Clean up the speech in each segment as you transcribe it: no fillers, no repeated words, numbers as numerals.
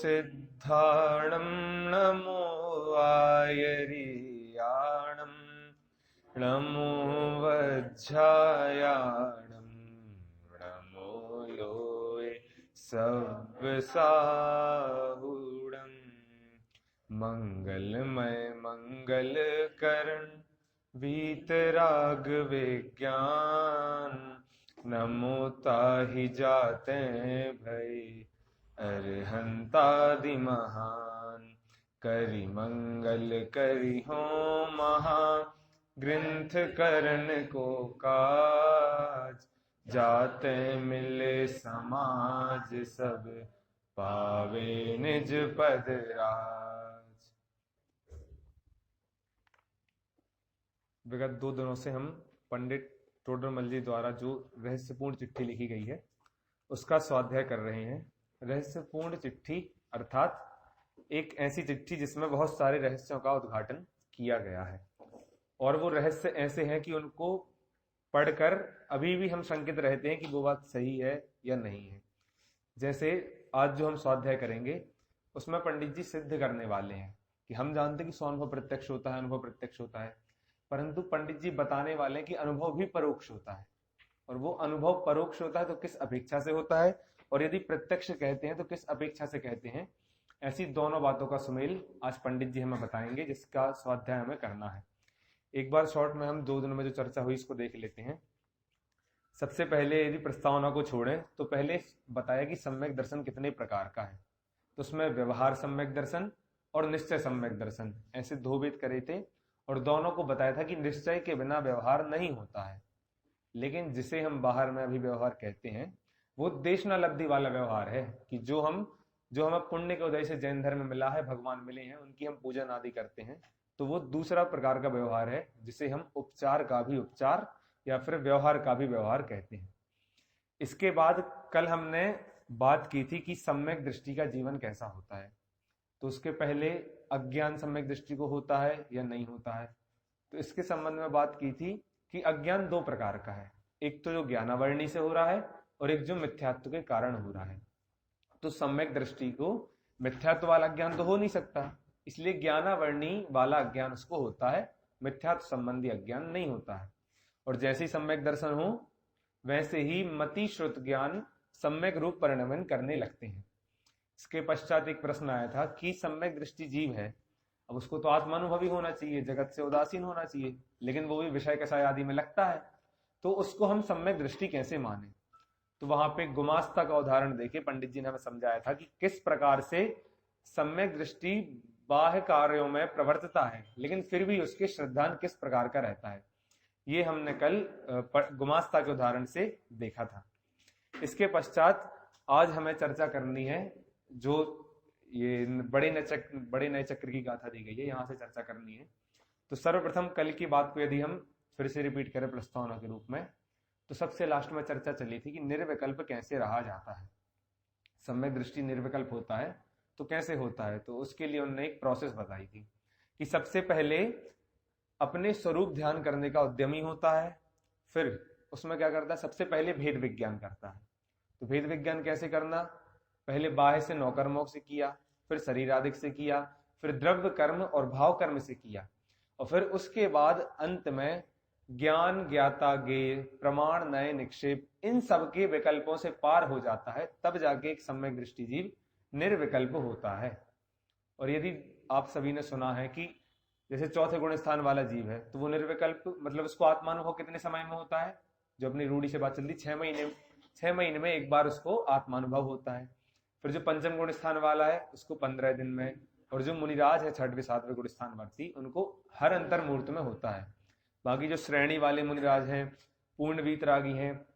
सिद्धाणं नमो आयर्याणं नमो वज्रायाणं नमो लोये सव्यसाहूणं मंगलमय मंगलकरण वीतराग विज्ञान नमो ताहि जाते भय अरहंतादि महान करि मंगल करि हो महा ग्रंथ करण को काज जाते मिले समाज सब पावे निज पद राज। विगत 2 दिनों से हम पंडित टोडरमल जी द्वारा जो रहस्यपूर्ण चिट्ठी लिखी गई है उसका स्वाध्याय कर रहे हैं। रहस्यपूर्ण चिट्ठी अर्थात एक ऐसी चिट्ठी जिसमें बहुत सारे रहस्यों का उद्घाटन किया गया है और वो रहस्य ऐसे हैं कि उनको पढ़कर अभी भी हम शंकित रहते हैं कि वो बात सही है या नहीं है। जैसे आज जो हम स्वाध्याय करेंगे उसमें पंडित जी सिद्ध करने वाले हैं कि हम जानते हैं कि स्वानुभव प्रत्यक्ष होता है, अनुभव प्रत्यक्ष होता है, परंतु पंडित जी बताने वाले हैं कि अनुभव भी परोक्ष होता है और वो अनुभव परोक्ष होता है तो किस अपेक्षा से होता है और यदि प्रत्यक्ष कहते हैं तो किस अपेक्षा से कहते हैं। ऐसी दोनों बातों का सुमेल आज पंडित जी हमें बताएंगे जिसका स्वाध्याय हमें करना है। एक बार शॉर्ट में हम 2 दिनों में जो चर्चा हुई इसको देख लेते हैं। सबसे पहले यदि प्रस्तावना को छोड़ें तो पहले बताया कि सम्यक दर्शन कितने प्रकार का है, तो उसमें व्यवहार सम्यक दर्शन और निश्चय सम्यक दर्शन ऐसे 2 भेद करे थे और दोनों को बताया था कि निश्चय के बिना व्यवहार नहीं होता है, लेकिन जिसे हम बाहर में अभी व्यवहार कहते हैं वो देशनालब्धि वाला व्यवहार है कि जो हमें पुण्य के उदय से जैन धर्म मिला है, भगवान मिले हैं, उनकी हम पूजन आदि करते हैं, तो वो दूसरा प्रकार का व्यवहार है जिसे हम उपचार का भी उपचार या फिर व्यवहार का भी व्यवहार कहते हैं। इसके बाद कल हमने बात की थी कि सम्यक दृष्टि का जीवन कैसा होता है, तो उसके पहले अज्ञान सम्यक दृष्टि को होता है या नहीं होता है। तो इसके संबंध में बात की थी कि अज्ञान 2 प्रकार का है, एक तो जो ज्ञानावरणी से हो रहा है और एक जो मिथ्यात्व के कारण हो रहा है। तो सम्यक दृष्टि को मिथ्यात्व वाला ज्ञान तो हो नहीं सकता, इसलिए ज्ञानावरणी वाला अज्ञान उसको होता है, मिथ्यात्व संबंधी अज्ञान नहीं होता है। और जैसे ही सम्यक दर्शन हो वैसे ही मति श्रुत ज्ञान सम्यक रूप परिणमन करने लगते हैं। इसके पश्चात एक प्रश्न आया था कि सम्यक दृष्टि जीव है, अब उसको तो आत्मानुभवी होना चाहिए, जगत से उदासीन होना चाहिए, लेकिन वो भी विषय कषाय आदि में लगता है, तो उसको हम सम्यक दृष्टि कैसे माने। तो वहां पे गुमास्ता का उदाहरण देके पंडित जी ने हमें समझाया था कि किस प्रकार से सम्यक दृष्टि बाह्य कार्यों में प्रवर्तता है लेकिन फिर भी उसके श्रद्धान किस प्रकार का रहता है, ये हमने कल गुमास्ता के उदाहरण से देखा था। इसके पश्चात आज हमें चर्चा करनी है जो ये बड़े नए चक्र की गाथा दी गई है, यहाँ से चर्चा करनी है। तो सर्वप्रथम कल की बात को यदि हम फिर से रिपीट करें प्रस्तावना के रूप में, तो सबसे लास्ट में चर्चा चली थी कि निर्विकल्प कैसे रहा जाता है। सम्यक दृष्टि निर्विकल्प होता है तो कैसे होता है, तो उसके लिए उन्होंने एक प्रोसेस बताई थी कि सबसे पहले अपने स्वरूप ध्यान करने का उद्यमी होता है, फिर उसमें क्या करता है, सबसे पहले भेद विज्ञान करता है। तो भेद विज्ञान कैसे करना, पहले बाह्य से नौकर्मों से किया, फिर शरीरादिक से किया, फिर द्रव्य कर्म और भाव कर्म से किया, और फिर उसके बाद अंत में ज्ञान ज्ञाता ज्ञेय प्रमाण नए निक्षेप इन सब के विकल्पों से पार हो जाता है, तब जाके एक सम्यक दृष्टि जीव निर्विकल्प होता है। और यदि आप सभी ने सुना है कि जैसे चौथे गुण स्थान वाला जीव है तो वो निर्विकल्प मतलब उसको आत्मानुभव कितने समय में होता है, जो अपनी रूढ़ी से बात चलती 6 महीने में एक बार उसको आत्मानुभव होता है। फिर जो पंचम गुण स्थान वाला है उसको 15 दिन में, और जो मुनिराज है 6वें 7वें गुण स्थान वर्ती उनको हर अंतर मुहूर्त में होता है। बाकी जो श्रेणी वाले मुनिराज हैं, पूर्ण वीतरागी हैं,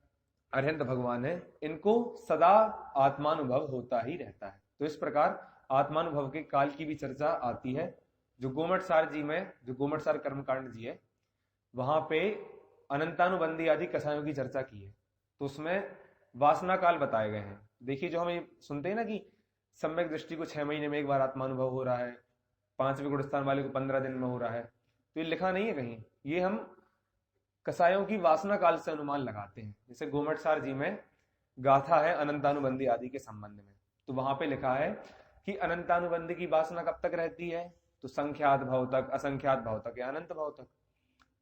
अरहंत भगवान है, इनको सदा आत्मानुभव होता ही रहता है। तो इस प्रकार आत्मानुभव के काल की भी चर्चा आती है। जो गोमटसार जी में जो गोमटसार कर्मकांड जी है वहां पे अनंतानुबंधी आदि कसायों की चर्चा की है, तो उसमें वासना काल बताए गए हैं। देखिए जो हम सुनते हैं ना कि सम्यक दृष्टि को 6 महीने में एक बार आत्मानुभव हो रहा है, 5वें गुण स्थान वाले को 15 दिन में हो रहा है, तो ये लिखा नहीं है कहीं, ये हम कसायों की वासना काल से अनुमान लगाते हैं। जैसे गोमटसार जी में गाथा है अनंतानुबंधी आदि के संबंध में, तो वहां पे लिखा है कि अनंतानुबंध की वासना कब तक रहती है, तो संख्यात भाव तक, असंख्यात भाव तक या अनंत भाव तक।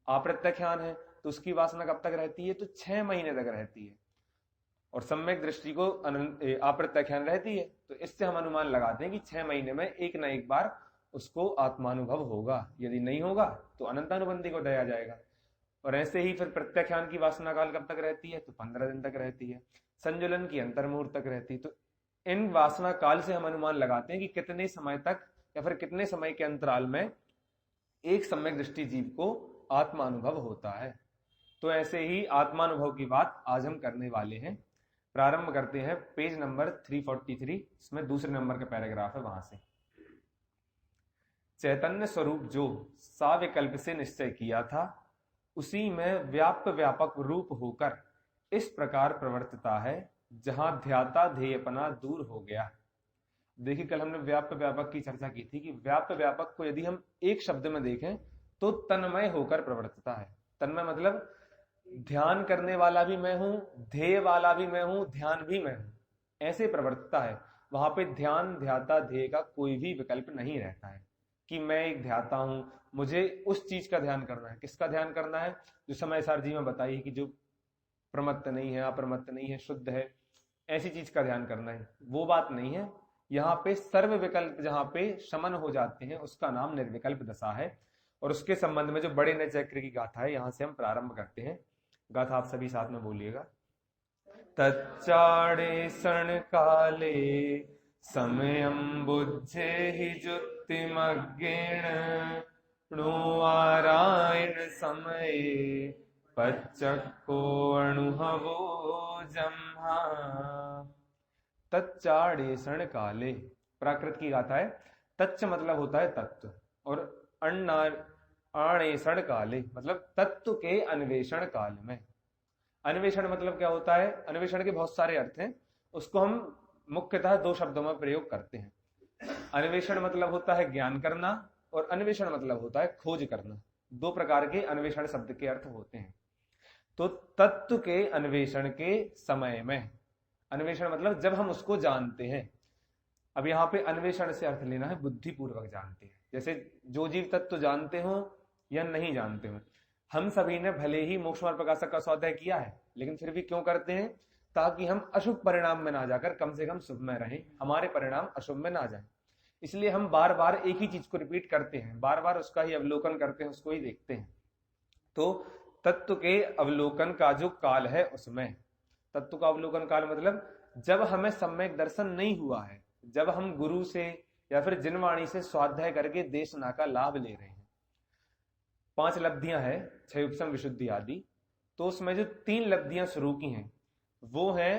अप्रत्यख्यान है तो उसकी वासना कब तक रहती है, तो 6 महीने तक रहती है। और सम्यक दृष्टि को अप्रत्यख्यान रहती है, तो इससे हम अनुमान लगाते हैं कि 6 महीने में एक न एक बार उसको आत्मानुभव होगा। यदि नहीं होगा तो अनंतानुबंधी को दया जाएगा। और ऐसे ही फिर प्रत्याख्यान की वासना काल कब तक रहती है, तो 15 दिन तक रहती है। संजुलन की अंतर्मुहूर्त तक रहती है। तो इन वासना काल से हम अनुमान लगाते हैं कि कितने समय तक या फिर कितने समय के अंतराल में एक सम्यक दृष्टि जीव को आत्मानुभव होता है। तो ऐसे ही आत्मानुभव की बात आज हम करने वाले हैं। प्रारंभ करते हैं पेज नंबर 343, इसमें दूसरे नंबर का पैराग्राफ है, वहां से। चैतन्य स्वरूप जो साविकल्प से निश्चय किया था, उसी में व्याप्त व्यापक रूप होकर इस प्रकार प्रवर्तिता है, जहां ध्याता ध्येयपना दूर हो गया। देखिए, कल हमने व्याप्त व्यापक की चर्चा की थी कि व्याप्त व्यापक को यदि हम एक शब्द में देखें तो तन्मय होकर प्रवर्तिता है। तन्मय मतलब ध्यान करने वाला भी मैं हूं, ध्येय वाला भी मैं हूं, ध्यान भी मैं हूं, ऐसे प्रवर्तिता है। वहां पे ध्यान, ध्याता, ध्येय का कोई भी विकल्प नहीं रहता है कि मैं एक ध्याता हूं, मुझे उस चीज का ध्यान करना है। किसका ध्यान करना है, जो समय सार जी में बताई कि जो प्रमत्त नहीं है, अप्रमत्त नहीं है, शुद्ध है, ऐसी चीज का ध्यान करना है। वो बात नहीं है। यहाँ पे सर्व विकल्प जहां पे शमन हो जाते हैं, उसका नाम निर्विकल्प दशा है। और उसके संबंध में जो बड़े नए चक्र की गाथा है, यहां से हम प्रारंभ करते हैं। गाथा आप सभी साथ में बोलिएगा। तच्चाड़े सण काले समयं बुद्धे हि जुक्तिमज्ञेन णुवारायण समये पच्चक्को अणुहवो जम्हा। तच्चाड़ेषण काले, प्राकृत की गाथा है। तच्च मतलब होता है तत्व, और आणेषण काले मतलब तत्व के अन्वेषण काल में। अन्वेषण मतलब क्या होता है, अन्वेषण के बहुत सारे अर्थ हैं, उसको हम मुख्यतः 2 शब्दों में प्रयोग करते हैं। अन्वेषण मतलब होता है ज्ञान करना, और अन्वेषण मतलब होता है खोज करना। 2 प्रकार के अन्वेषण शब्द के अर्थ होते हैं। तो तत्व के अन्वेषण के समय में, अन्वेषण मतलब जब हम उसको जानते हैं। अब यहाँ पे अन्वेषण से अर्थ लेना है बुद्धिपूर्वक जानते हैं। जैसे जो जीव तत्व जानते हो या नहीं जानते हो, हम सभी ने भले ही मोक्ष मार्ग प्रकाशक का स्वाध्याय किया है, लेकिन फिर भी क्यों करते हैं, ताकि हम अशुभ परिणाम में ना जाकर कम से कम शुभ में रहें, हमारे परिणाम अशुभ में ना जाए। इसलिए हम बार बार एक ही चीज को रिपीट करते हैं, बार बार उसका ही अवलोकन करते हैं, उसको ही देखते हैं। तो तत्व के अवलोकन का जो काल है, उसमें तत्व का अवलोकन काल मतलब जब हमें सम्यक दर्शन नहीं हुआ है, जब हम गुरु से या फिर जिनवाणी से स्वाध्याय करके देशना का लाभ ले रहे हैं। 5 लब्धियां हैं, क्षयोपशम, विशुद्धि आदि। तो उसमें जो 3 लब्धियां शुरू की हैं, वो है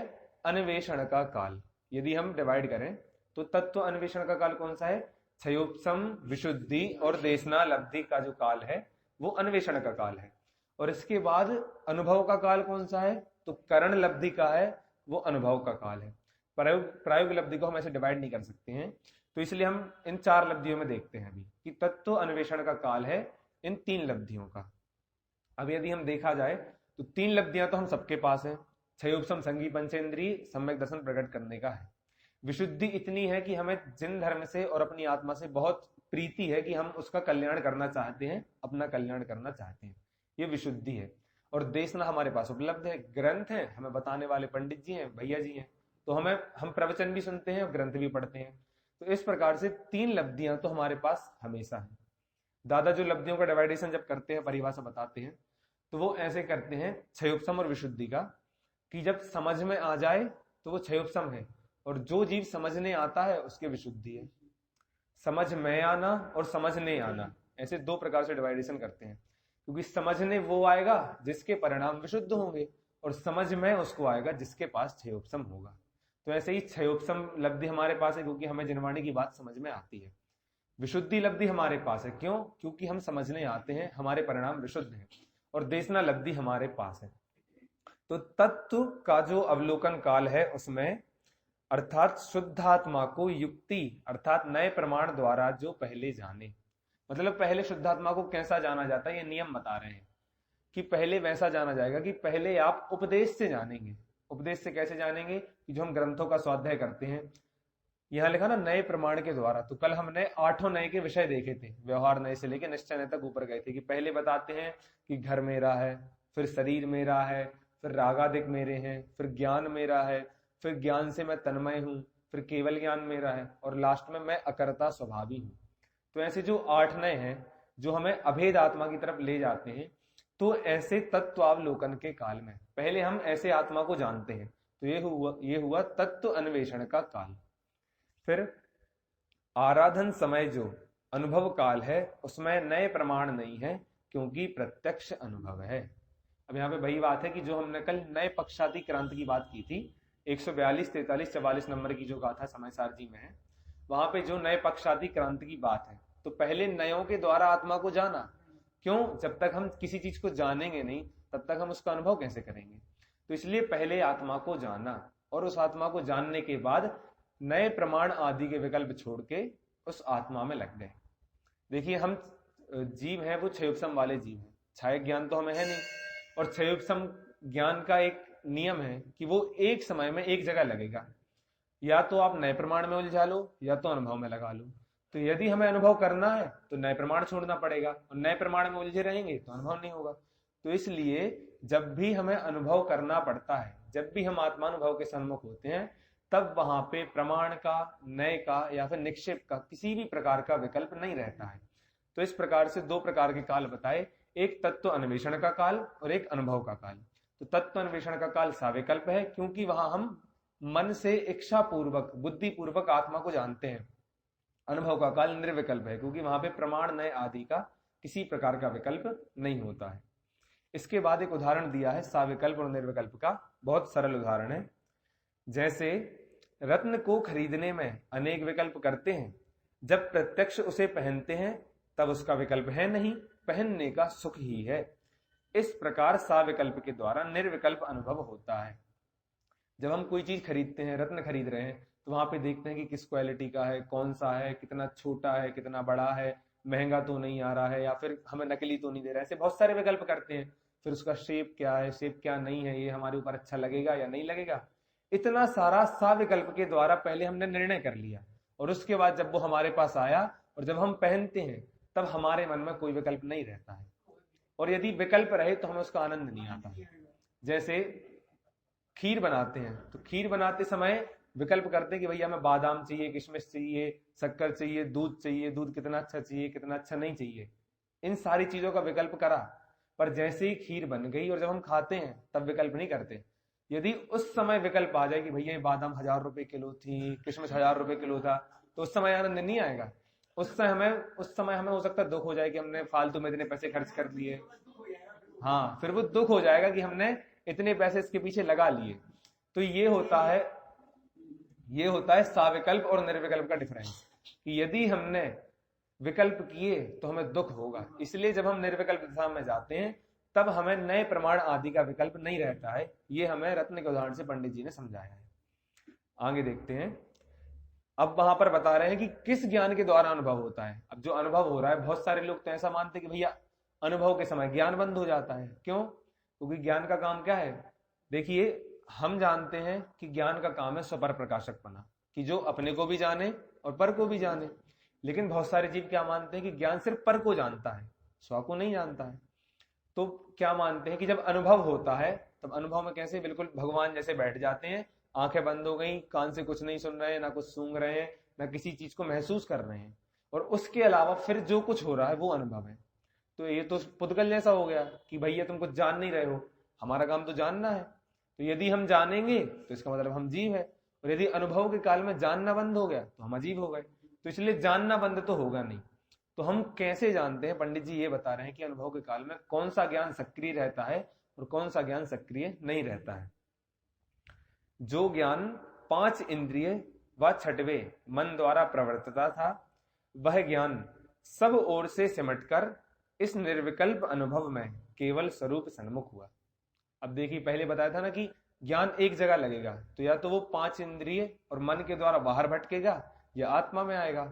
अन्वेषण का काल। यदि हम डिवाइड करें तो तत्व अन्वेषण का काल कौन सा है, क्षयोपशम, विशुद्धि और देशना लब्धि का जो काल है, वो अन्वेषण का काल है। और इसके बाद अनुभव का काल कौन सा है, तो करण लब्धि का है, वो अनुभव का काल है। प्रायोगिक लब्धि को हम ऐसे डिवाइड नहीं कर सकते हैं, तो इसलिए हम इन 4 लब्धियों में देखते हैं अभी कि तत्व अन्वेषण का काल है इन 3 लब्धियों का। अब यदि हम देखा जाए तो 3 लब्धियां तो हम सबके पास है। क्षयोपशम संगी पंचेंद्रिय सम्यक दर्शन प्रकट करने का है। विशुद्धि इतनी है कि हमें जिन धर्म से और अपनी आत्मा से बहुत प्रीति है कि हम उसका कल्याण करना चाहते हैं, अपना कल्याण करना चाहते हैं, ये विशुद्धि है। और देशना हमारे पास उपलब्ध है, ग्रंथ है, हमें बताने वाले पंडित जी हैं, भैया जी हैं, तो हम प्रवचन भी सुनते हैं और ग्रंथ भी पढ़ते हैं। तो इस प्रकार से 3 लब्धियां तो हमारे पास हमेशा है। दादा जो लब्धियों का डिवाइडेशन जब करते हैं, परिभाषा बताते हैं, तो वो ऐसे करते हैं क्षयोपशम और विशुद्धि का, कि जब समझ में आ जाए तो वो क्षयोपशम है, और जो जीव समझने आता है उसके विशुद्धि है। समझ में आना और समझने आना, ऐसे 2 प्रकार से डिवाइडेशन करते हैं। क्योंकि समझने वो आएगा जिसके परिणाम विशुद्ध होंगे, और समझ में उसको आएगा जिसके पास क्षयोपशम होगा। तो ऐसे ही क्षयोपशम लब्धि हमारे पास है क्योंकि हमें जिनवाणी की बात समझ में आती है। विशुद्धि लब्धि हमारे पास है, क्यों, क्योंकि हम समझने आते हैं, हमारे परिणाम विशुद्ध हैं। और देशना लब्धि हमारे पास है। तो तत्व का जो अवलोकन काल है, उसमें अर्थात शुद्धात्मा को युक्ति अर्थात नए प्रमाण द्वारा जो पहले जाने, मतलब पहले शुद्धात्मा को कैसा जाना जाता है, ये नियम बता रहे हैं कि पहले वैसा जाना जाएगा कि पहले आप उपदेश से जानेंगे। उपदेश से कैसे जानेंगे, कि जो हम ग्रंथों का स्वाध्याय करते हैं, यहाँ लिखा ना नए प्रमाण के द्वारा, तो कल हमने 8 नए के विषय देखे थे, व्यवहार नए से लेके निश्चय नए तक ऊपर गए थे, कि पहले बताते हैं कि घर मेरा है, फिर शरीर मेरा है, फिर रागादिक मेरे हैं, फिर ज्ञान मेरा है, फिर ज्ञान से मैं तन्मय हूं, फिर केवल ज्ञान मेरा है, और लास्ट में मैं अकर्ता स्वभावी हूं। तो ऐसे जो 8 नए हैं जो हमें अभेद आत्मा की तरफ ले जाते हैं, तो ऐसे तत्वावलोकन के काल में पहले हम ऐसे आत्मा को जानते हैं, तो ये हुआ तत्व अन्वेषण का काल। फिर आराधन समय जो अनुभव काल है, उसमें नए प्रमाण नहीं है, क्योंकि प्रत्यक्ष अनुभव है। अब यहाँ पे वही बात है कि जो हमने कल नए पक्षाती क्रांति की बात की थी, 142, 43, 44 नंबर की जो गाथा समय सारजी में है, वहां पे जो नए पक्षाती क्रांति की बात है, तो पहले नयों के द्वारा आत्मा को जाना। क्यों? जब तक हम किसी चीज को जानेंगे नहीं, तब तक हम उसका अनुभव कैसे करेंगे? तो इसलिए पहले आत्मा को जाना, और उस आत्मा को जानने के बाद नए प्रमाण आदि के विकल्प छोड़ के उस आत्मा में लग गए। देखिए, हम जीव हैं वो क्षयोपम वाले जीव हैं, छाया ज्ञान तो हमें है नहीं, और क्षयोपम ज्ञान का एक नियम है कि वो एक समय में एक जगह लगेगा, या तो आप नए प्रमाण में उलझा लो या तो अनुभव में लगा लो। तो यदि हमें अनुभव करना है तो नए प्रमाण छोड़ना पड़ेगा, और नए प्रमाण में उलझे रहेंगे तो अनुभव नहीं होगा। तो इसलिए जब भी हमें अनुभव करना पड़ता है, जब भी हम आत्मानुभव के सम्मुख होते हैं, तब वहां पे प्रमाण का, नए का या फिर निक्षेप का किसी भी प्रकार का विकल्प नहीं रहता है। तो इस प्रकार से 2 प्रकार के काल बताए, एक तत्व अन्वेषण का काल और एक अनुभव का काल। तो तत्व अन्वेषण का काल साविकल्प है, क्योंकि वहां हम मन से इच्छा पूर्वक, बुद्धि पूर्वक आत्मा को जानते हैं। अनुभव का काल निर्विकल्प है, क्योंकि वहां पे प्रमाण नए आदि का किसी प्रकार का विकल्प नहीं होता है। इसके बाद एक उदाहरण दिया है साविकल्प और निर्विकल्प का, बहुत सरल उदाहरण है। जैसे रत्न को खरीदने में अनेक विकल्प करते हैं, जब प्रत्यक्ष उसे पहनते हैं तब उसका विकल्प है नहीं, पहनने का सुख ही है। इस प्रकार साविकल्प के द्वारा निर्विकल्प अनुभव होता है। जब हम कोई चीज खरीदते हैं, रत्न खरीद रहे हैं, तो वहां पे देखते हैं कि किस क्वालिटी का है, कौन सा है, कितना छोटा है, कितना बड़ा है, महंगा तो नहीं आ रहा है, या फिर हमें नकली तो नहीं दे रहा है। ऐसे बहुत सारे विकल्प करते हैं। फिर उसका शेप क्या है, शेप क्या नहीं है, ये हमारे ऊपर अच्छा लगेगा या नहीं लगेगा, इतना सारा साविकल्प के द्वारा पहले हमने निर्णय कर लिया, और उसके बाद जब वो हमारे पास आया और जब हम पहनते हैं, तब हमारे मन में कोई विकल्प नहीं रहता है, और यदि विकल्प रहे तो हमें उसका आनंद नहीं आता। जैसे खीर बनाते हैं, तो खीर बनाते समय विकल्प करते हैं कि भैया हमें बादाम चाहिए, किशमिश चाहिए, शक्कर चाहिए, दूध कितना अच्छा चाहिए, कितना अच्छा नहीं चाहिए, इन सारी चीजों का विकल्प करा। पर जैसे ही खीर बन गई और जब हम खाते हैं तब विकल्प नहीं करते। यदि उस समय विकल्प आ जाए कि भैया ये बादाम 1000 रुपए किलो थी, किशमिश 1000 रुपए किलो था, तो उस समय आनंद नहीं आएगा। उस समय हमें हो सकता है दुख हो जाए कि हमने फालतू में इतने पैसे खर्च कर दिए। हाँ, फिर वो दुख हो जाएगा कि हमने इतने पैसे इसके पीछे लगा लिए। तो ये होता है साविकल्प और निर्विकल्प का डिफरेंस, कि यदि हमने विकल्प किए तो हमें दुख होगा। इसलिए जब हम निर्विकल्प दिशा में जाते हैं तब हमें नए प्रमाण आदि का विकल्प नहीं रहता है। ये हमें रत्न के उदाहरण से पंडित जी ने समझाया है। आगे देखते हैं। अब वहां पर बता रहे हैं कि किस ज्ञान के द्वारा अनुभव होता है। अब जो अनुभव हो रहा है, बहुत सारे लोग तो ऐसा मानते हैं कि भैया अनुभव के समय ज्ञान बंद हो जाता है। क्यों? क्योंकि ज्ञान का काम क्या है? देखिए, हम जानते हैं कि ज्ञान का काम है स्वपर प्रकाशक बना, कि जो अपने को भी जाने और पर को भी जाने। लेकिन बहुत सारे जीव क्या मानते हैं कि ज्ञान सिर्फ पर को जानता है, स्व को नहीं जानता है। तो क्या मानते हैं कि जब अनुभव होता है तब अनुभव में कैसे बिल्कुल भगवान जैसे बैठ जाते हैं, आंखें बंद हो गई, कान से कुछ नहीं सुन रहे हैं, ना कुछ सूंघ रहे हैं, ना किसी चीज को महसूस कर रहे हैं, और उसके अलावा फिर जो कुछ हो रहा है वो अनुभव है। तो ये तो पुद्गल जैसा हो गया कि भैया तुम कुछ जान नहीं रहे हो, हमारा काम तो जानना है। तो यदि हम जानेंगे तो इसका मतलब हम जीव है, और यदि अनुभव के काल में जानना बंद हो गया तो हम अजीब हो गए। तो इसलिए जानना बंद तो होगा नहीं। तो हम कैसे जानते हैं? पंडित जी ये बता रहे हैं कि अनुभव के काल में कौन सा ज्ञान सक्रिय रहता है और कौन सा ज्ञान सक्रिय नहीं रहता है। जो ज्ञान 5 इंद्रिय व 6वें मन द्वारा प्रवर्तता था, वह ज्ञान सब ओर से सिमटकर इस निर्विकल्प अनुभव में केवल स्वरूप सन्मुख हुआ। अब देखिए, पहले बताया था ना कि ज्ञान एक जगह लगेगा, तो या तो वो 5 इंद्रिय और मन के द्वारा बाहर भटकेगा या आत्मा में आएगा।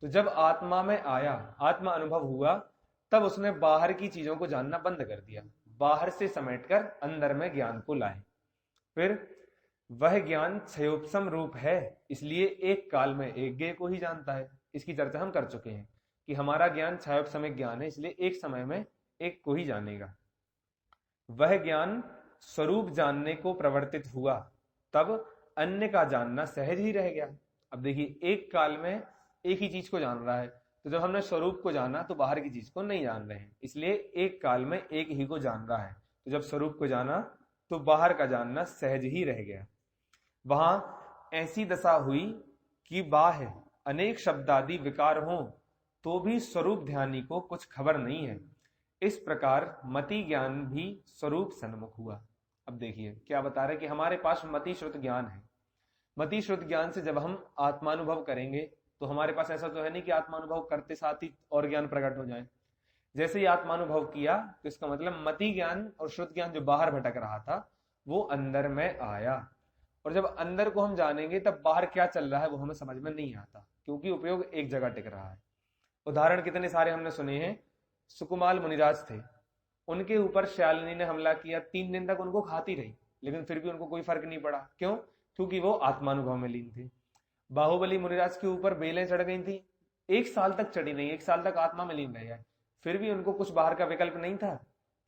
तो जब आत्मा में आया, आत्मा अनुभव हुआ, तब उसने बाहर की चीजों को जानना बंद कर दिया, बाहर से समेटकर अंदर में ज्ञान को लाए। फिर वह ज्ञान क्षयोपम रूप है, इसलिए एक काल में एक ज्ञेय को ही जानता है। इसकी चर्चा हम कर चुके हैं कि हमारा ज्ञान क्षयोपमिक ज्ञान है, इसलिए एक समय में एक को ही जानेगा। वह ज्ञान स्वरूप जानने को प्रवर्तित हुआ, तब अन्य का जानना सहज ही रह गया। अब देखिए, एक काल में एक ही चीज को जान रहा है, तो जब हमने स्वरूप को जाना तो बाहर की चीज को नहीं जान रहे हैं, इसलिए एक काल में एक ही को जान रहा है। तो जब स्वरूप को जाना तो बाहर का जानना सहज ही रह गया। वहां ऐसी दशा हुई कि बाह्य अनेक शब्दादि विकार हों तो भी स्वरूप ध्यानी को कुछ खबर नहीं है। इस प्रकार मति ज्ञान भी स्वरूप सन्मुख हुआ। अब देखिए क्या बता रहे कि हमारे पास मति श्रुत ज्ञान है। मति श्रुत ज्ञान से जब हम आत्मानुभव करेंगे तो हमारे पास ऐसा तो है नहीं कि आत्मानुभव करते साथ ही और ज्ञान प्रकट हो जाए। जैसे ही आत्मानुभव किया तो इसका मतलब मति ज्ञान और श्रुत ज्ञान जो बाहर भटक रहा था वो अंदर में आया। और जब अंदर को हम जानेंगे तब बाहर क्या चल रहा है वो हमें समझ में नहीं आता, क्योंकि उपयोग एक जगह टिक रहा है। उदाहरण कितने सारे हमने सुने हैं। सुकुमाल मुनिराज थे, उनके ऊपर शालिनी ने हमला किया, 3 दिन तक उनको खाती रही, लेकिन फिर भी उनको कोई फर्क नहीं पड़ा। क्यों? क्योंकि वो आत्मानुभव में लीन थे। बाहुबली मुनिराज के ऊपर बेलें चढ़ गई थी, 1 साल तक चढ़ी नहीं, 1 साल तक आत्मा में लीन रह गए, फिर भी उनको कुछ बाहर का विकल्प नहीं था,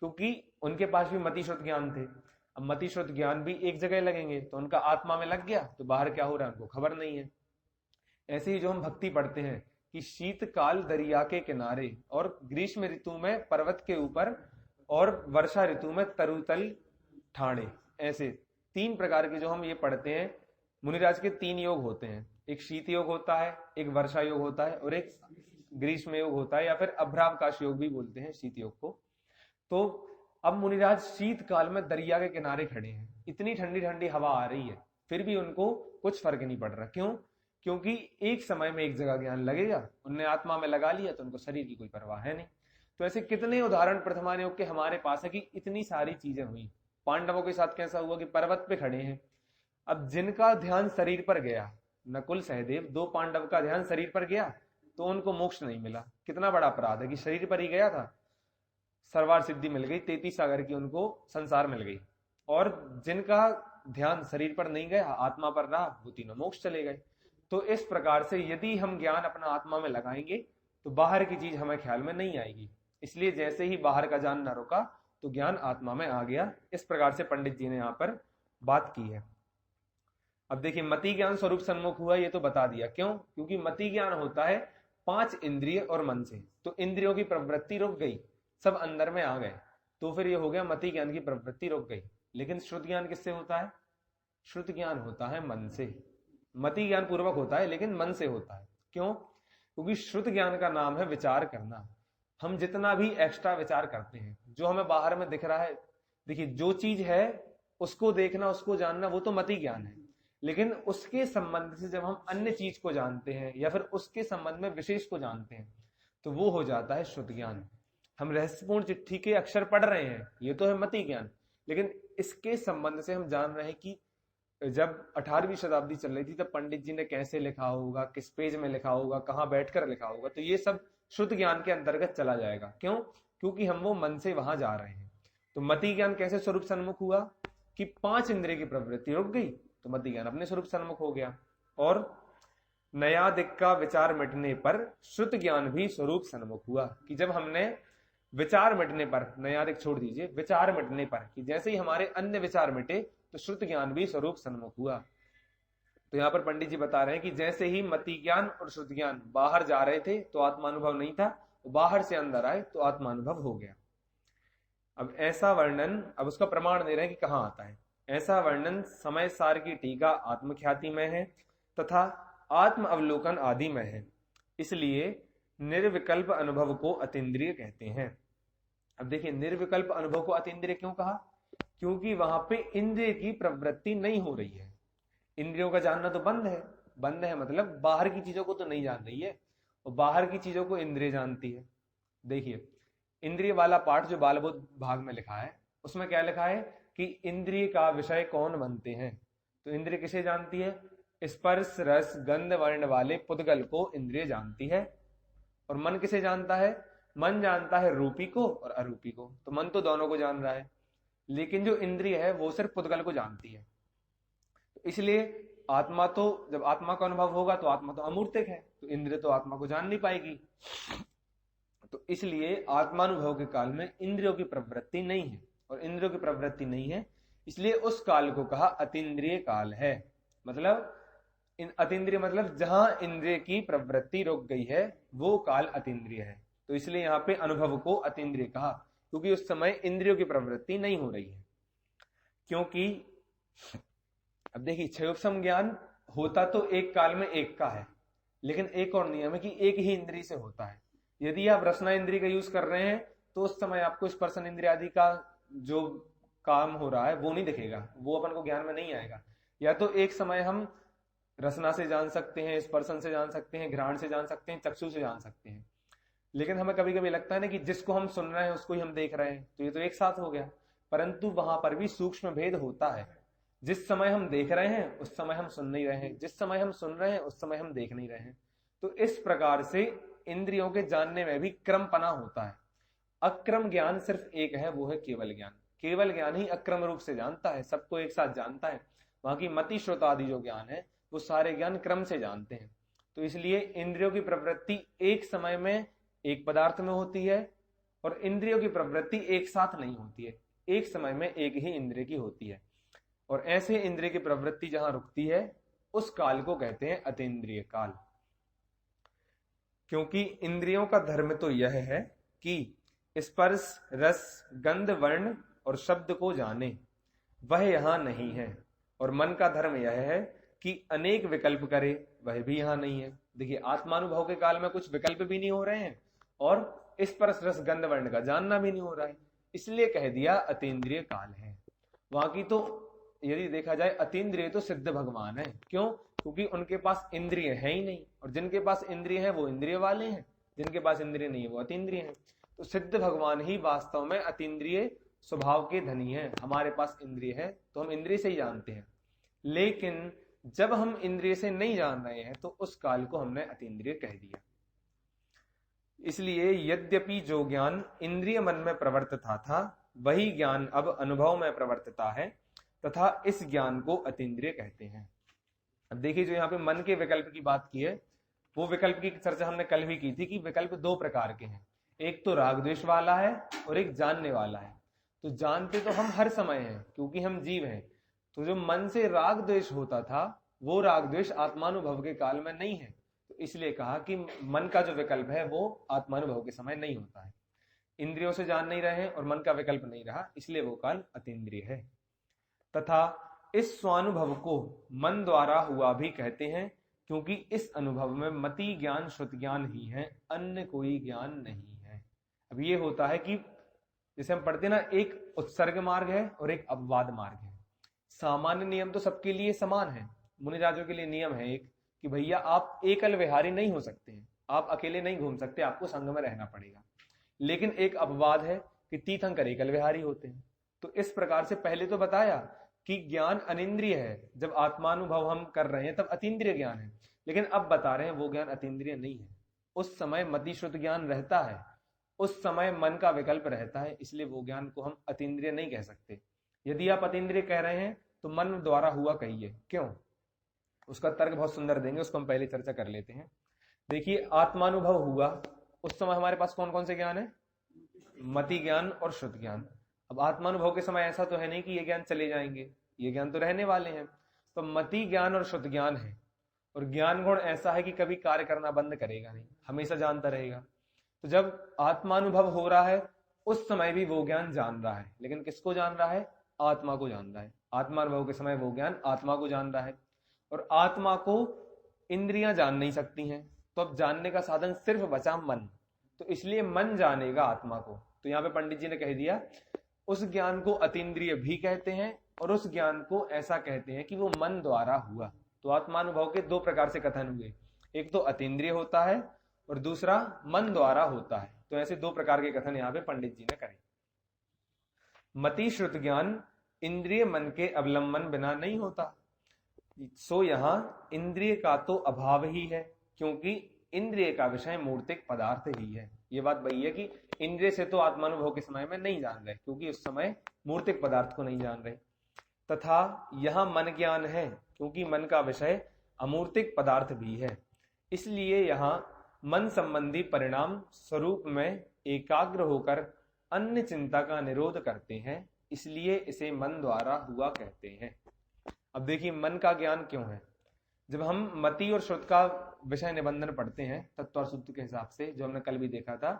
क्योंकि उनके पास भी मतिश्रुत ज्ञान थे। अब मतिश्रुत ज्ञान भी एक जगह लगेंगे तो उनका आत्मा में लग गया, तो बाहर क्या हो रहा है उनको खबर नहीं है। ऐसे ही जो हम भक्ति पढ़ते हैं कि शीतकाल दरिया के किनारे, और ग्रीष्म ऋतु में पर्वत के ऊपर, और वर्षा ऋतु में तरुतल ठाणे, ऐसे 3 प्रकार के जो हम ये पढ़ते हैं। मुनिराज के 3 योग होते हैं, एक शीत योग होता है, एक वर्षा योग होता है, और एक ग्रीष्म योग होता है, या फिर अभ्रावकाश योग भी बोलते हैं शीत योग को। तो अब मुनिराज शीतकाल में दरिया के किनारे खड़े हैं, इतनी ठंडी ठंडी हवा आ रही है, फिर भी उनको कुछ फर्क नहीं पड़ रहा। क्यों? क्योंकि एक समय में एक जगह ज्ञान लगेगा, उनने आत्मा में लगा लिया तो उनको शरीर की कोई परवाह है नहीं। तो ऐसे कितने उदाहरण प्रथमान योग के हमारे पास है कि इतनी सारी चीजें हुई। पांडवों के साथ कैसा हुआ कि पर्वत पे खड़े हैं, अब जिनका ध्यान शरीर पर गया, नकुल सहदेव 2 पांडव का ध्यान शरीर पर गया तो उनको मोक्ष नहीं मिला। कितना बड़ा अपराध है कि शरीर पर ही गया था, सर्वार सिद्धि मिल गई, 33 सागर की उनको संसार मिल गई। और जिनका ध्यान शरीर पर नहीं गया, आत्मा पर रहा, वो तीनों मोक्ष चले गए। तो इस प्रकार से यदि हम ज्ञान अपना आत्मा में लगाएंगे तो बाहर की चीज हमें ख्याल में नहीं आएगी। इसलिए जैसे ही बाहर का जानना रुका तो ज्ञान आत्मा में आ गया। इस प्रकार से पंडित जी ने यहाँ पर बात की है। अब देखिए, मति ज्ञान स्वरूप सन्मुख हुआ, ये तो बता दिया। क्यों? क्योंकि मति ज्ञान होता है 5 इंद्रिय और मन से, तो इंद्रियों की प्रवृत्ति रुक गई, सब अंदर में आ गए, तो फिर ये हो गया मति ज्ञान की प्रवृत्ति रुक गई। लेकिन श्रुत ज्ञान किससे होता है? श्रुत ज्ञान होता है मन से। मति ज्ञान पूर्वक होता है लेकिन मन से होता है। क्यों? क्योंकि श्रुत ज्ञान का नाम है विचार करना। हम जितना भी एक्स्ट्रा विचार करते हैं, जो हमें बाहर में दिख रहा है, देखिए जो चीज है उसको देखना, उसको जानना, वो तो मति ज्ञान है। लेकिन उसके संबंध से जब हम अन्य चीज को जानते हैं या फिर उसके संबंध में विशेष को जानते हैं तो वो हो जाता है श्रुत ज्ञान। हम रहस्यपूर्ण चिट्ठी के अक्षर पढ़ रहे हैं, ये तो है मति ज्ञान, लेकिन इसके संबंध से हम जान रहे हैं कि जब 18वीं शताब्दी चल रही थी तब पंडित जी ने कैसे लिखा होगा, किस पेज में लिखा होगा, कहाँ बैठकर लिखा होगा, तो ये सब श्रुत ज्ञान के अंतर्गत चला जाएगा। क्यों? क्योंकि हम वो मन से वहां जा रहे हैं। तो मति ज्ञान कैसे स्वरूप सन्मुख हुआ कि 5 इंद्रिय की प्रवृत्ति रुक गई तो मति ज्ञान अपने स्वरूप सन्मुख हो गया। और नया दिक का विचार मिटने पर श्रुत ज्ञान भी स्वरूप सन्मुख हुआ, कि जब हमने विचार मिटने पर, नया दिक छोड़ दीजिए, विचार मिटने पर, कि जैसे ही हमारे अन्य विचार मिटे तो श्रुत ज्ञान भी स्वरूप सन्मुख हुआ। तो यहाँ पर पंडित जी बता रहे हैं कि जैसे ही मति ज्ञान और श्रुत ज्ञान बाहर जा रहे थे तो आत्मानुभव नहीं था, तो बाहर से अंदर आए तो आत्मानुभव हो गया। अब ऐसा वर्णन, अब उसका प्रमाण दे रहे हैं कि कहाँ आता है। ऐसा वर्णन समय सार की टीका आत्मख्याति में है तथा आत्म अवलोकन आदि में है, इसलिए निर्विकल्प अनुभव को अतीन्द्रिय कहते हैं। अब देखिए, निर्विकल्प अनुभव को अतीन्द्रिय क्यों कहा? क्योंकि वहां पे इंद्रिय की प्रवृत्ति नहीं हो रही है। इंद्रियों का जानना तो बंद है, बंद है मतलब बाहर की चीजों को तो नहीं जान रही है, और बाहर की चीजों को इंद्रिय जानती है। देखिए, इंद्रिय वाला पाठ जो बालबोध भाग में लिखा है उसमें क्या लिखा है कि इंद्रिय का विषय कौन बनते हैं। तो इंद्रिय किसे जानती है? स्पर्श रस गंध वर्ण वाले पुद्गल को इंद्रिय जानती है। और मन किसे जानता है? मन जानता है रूपी को और अरूपी को। तो मन तो दोनों को जान रहा है, लेकिन जो इंद्रिय है वो सिर्फ पुद्गल को जानती है। इसलिए आत्मा तो, जब आत्मा का अनुभव होगा तो आत्मा तो अमूर्तिक है, तो इंद्रिय तो आत्मा को जान नहीं पाएगी। तो इसलिए आत्मानुभव के काल में इंद्रियों की प्रवृत्ति नहीं है, और इंद्रियों की प्रवृत्ति नहीं है इसलिए उस काल को कहा अतीन्द्रिय काल है। मतलब अतीन्द्रिय मतलब जहां इंद्रिय की प्रवृत्ति रुक गई है वो काल अतीन्द्रिय है। तो इसलिए यहाँ पे अनुभव को अतीन्द्रिय कहा, क्योंकि उस समय इंद्रियों की प्रवृत्ति नहीं हो रही है। क्योंकि अब देखिए, क्षयोपम ज्ञान होता तो एक काल में एक का है, लेकिन एक और नियम है कि एक ही इंद्रिय से होता है। यदि आप रसना इंद्रिय का यूज कर रहे हैं तो उस समय आपको स्पर्शन इंद्रिय आदि का जो काम हो रहा है वो नहीं दिखेगा, वो अपन को ज्ञान में नहीं आएगा। या तो एक समय हम रसना से जान सकते हैं, स्पर्शन से जान सकते हैं, घ्राण से जान सकते हैं, चक्षु से जान सकते हैं, लेकिन हमें कभी कभी लगता है ना कि जिसको हम सुन रहे हैं उसको ही हम देख रहे हैं, तो ये तो एक साथ हो गया। परंतु वहां पर भी सूक्ष्म भेद होता है। जिस समय हम देख रहे हैं उस समय हम सुन नहीं रहे हैं, जिस समय हम सुन रहे हैं उस समय हम देख नहीं रहे हैं। तो इस प्रकार से इंद्रियों के जानने में भी क्रमपना होता है। अक्रम ज्ञान सिर्फ एक है, वो है केवल ज्ञान। केवल ज्ञान ही अक्रम रूप से जानता है, सबको एक साथ जानता है। वहां की मति श्रुत आदि जो ज्ञान है वो सारे ज्ञान क्रम से जानते हैं। तो इसलिए इंद्रियों की प्रवृत्ति एक समय में एक पदार्थ में होती है, और इंद्रियों की प्रवृत्ति एक साथ नहीं होती है, एक समय में एक ही इंद्रिय की होती है। और ऐसे इंद्रिय की प्रवृत्ति जहां रुकती है उस काल को कहते हैं अतीन्द्रिय काल। क्योंकि इंद्रियों का धर्म तो यह है कि स्पर्श, रस, गंध, वर्ण और शब्द को जाने, वह यहां नहीं है। और मन का धर्म यह है कि अनेक विकल्प करे, वह भी यहां नहीं है। देखिए, आत्मानुभव के काल में कुछ विकल्प भी नहीं हो रहे हैं और स्पर्श, रस, गंध, वर्ण का जानना भी नहीं हो रहा है, इसलिए कह दिया अतीन्द्रिय काल है। वहां की तो यदि देखा जाए अतीन्द्रिय तो सिद्ध भगवान है। क्यों? क्योंकि उनके पास इंद्रिय है ही नहीं, और जिनके पास इंद्रिय है वो इंद्रिय वाले हैं, जिनके पास इंद्रिय नहीं है वो अतीन्द्रिय हैं। तो सिद्ध भगवान ही वास्तव में अतीन्द्रिय स्वभाव के धनी है। हमारे पास इंद्रिय है तो हम इंद्रिय से ही जानते हैं, लेकिन जब हम इंद्रिय से नहीं जान रहे हैं तो उस काल को हमने अतीन्द्रिय कह दिया। इसलिए यद्यपि जो ज्ञान इंद्रिय मन में प्रवर्तता था वही ज्ञान अब अनुभव में प्रवर्तता है, तथा इस ज्ञान को अतीन्द्रिय कहते हैं। अब देखिए, जो यहाँ पे मन के विकल्प की बात की है, वो विकल्प की चर्चा हमने कल भी की थी कि विकल्प दो प्रकार के हैं, एक तो राग द्वेष वाला है और एक जानने वाला है। तो जानते तो हम हर समय हैं क्योंकि हम जीव हैं। तो जो मन से राग द्वेष होता था वो राग द्वेष आत्मानुभव के काल में नहीं है, तो इसलिए कहा कि मन का जो विकल्प है वो आत्मानुभव के समय नहीं होता है। इंद्रियों से जान नहीं रहे और मन का विकल्प नहीं रहा, इसलिए वो काल अतीन्द्रिय है। तथा इस स्वानुभव को मन द्वारा हुआ भी कहते हैं, क्योंकि इस अनुभव में मति ज्ञान, श्रुत ज्ञान ही है, अन्य कोई ज्ञान नहीं है। अब ये होता है कि जैसे हम पढ़ते ना, एक उत्सर्ग मार्ग है और एक अपवाद मार्ग है। सामान्य नियम तो सबके लिए समान है, मुनिराजों के लिए नियम है एक कि भैया आप एकल विहारी नहीं हो सकते हैं, आप अकेले नहीं घूम सकते, आपको संग में रहना पड़ेगा। लेकिन एक अपवाद है कि तीर्थंकर एकल विहारी होते हैं। तो इस प्रकार से पहले तो बताया कि ज्ञान अनिंद्रिय है, जब आत्मानुभव हम कर रहे हैं तब अतीन्द्रिय ज्ञान है, लेकिन अब बता रहे हैं वो ज्ञान अतीन्द्रिय नहीं है। उस समय मति श्रुत ज्ञान रहता है, उस समय मन का विकल्प रहता है, इसलिए वो ज्ञान को हम अतीन्द्रिय नहीं कह सकते। यदि आप अतीन्द्रिय कह रहे हैं तो मन द्वारा हुआ कहिए, क्यों? उसका तर्क बहुत सुंदर देंगे, उसको हम पहले चर्चा कर लेते हैं। देखिए, आत्मानुभव हुआ उस समय हमारे पास कौन कौन से ज्ञान है? मति ज्ञान और श्रुत ज्ञान। अब आत्मानुभव के समय ऐसा तो है नहीं कि ये ज्ञान चले जाएंगे, ये ज्ञान तो रहने वाले हैं। तो मति ज्ञान और श्रुत ज्ञान है, और ज्ञान गुण ऐसा है कि कभी कार्य करना बंद करेगा नहीं, हमेशा जानता रहेगा। तो जब आत्मानुभव हो रहा है उस समय भी वो ज्ञान जान रहा है, लेकिन किसको जान रहा है? आत्मा को जान रहा है। आत्मानुभव के समय वो ज्ञान आत्मा को जान रहा है, और आत्मा को इंद्रियां जान नहीं सकती हैं। तो अब जानने का साधन सिर्फ बचा मन, तो इसलिए मन जानेगा आत्मा को। तो यहाँ पे पंडित जी ने कह दिया उस ज्ञान को अतीन्द्रिय भी कहते हैं, और उस ज्ञान को ऐसा कहते हैं कि वो मन द्वारा हुआ। तो आत्मानुभव के दो प्रकार से कथन हुए, एक तो अतीन्द्रिय होता है और दूसरा मन द्वारा होता है। तो ऐसे दो प्रकार के कथन यहाँ पे पंडित जी ने करे। मति श्रुत ज्ञान इंद्रिय मन के अवलंबन बिना नहीं होता, सो यहां इंद्रिय का तो अभाव ही है, क्योंकि इंद्रिय का विषय मूर्तिक पदार्थ ही है। ये बात वही है कि इंद्रिय से तो आत्मानुभव के समय में नहीं जान रहे, क्योंकि उस समय मूर्तिक पदार्थ को नहीं जान रहे। तथा यह मन ज्ञान है, क्योंकि मन का विषय अमूर्तिक पदार्थ भी है, इसलिए यहाँ मन संबंधी परिणाम स्वरूप में एकाग्र होकर अन्य चिंता का निरोध करते हैं, इसलिए इसे मन द्वारा हुआ कहते हैं। अब देखिए मन का ज्ञान क्यों है। जब हम मति और श्रुत का विषय निबंधन पढ़ते हैं तत्व सूत्र के हिसाब से, जो हमने कल भी देखा था,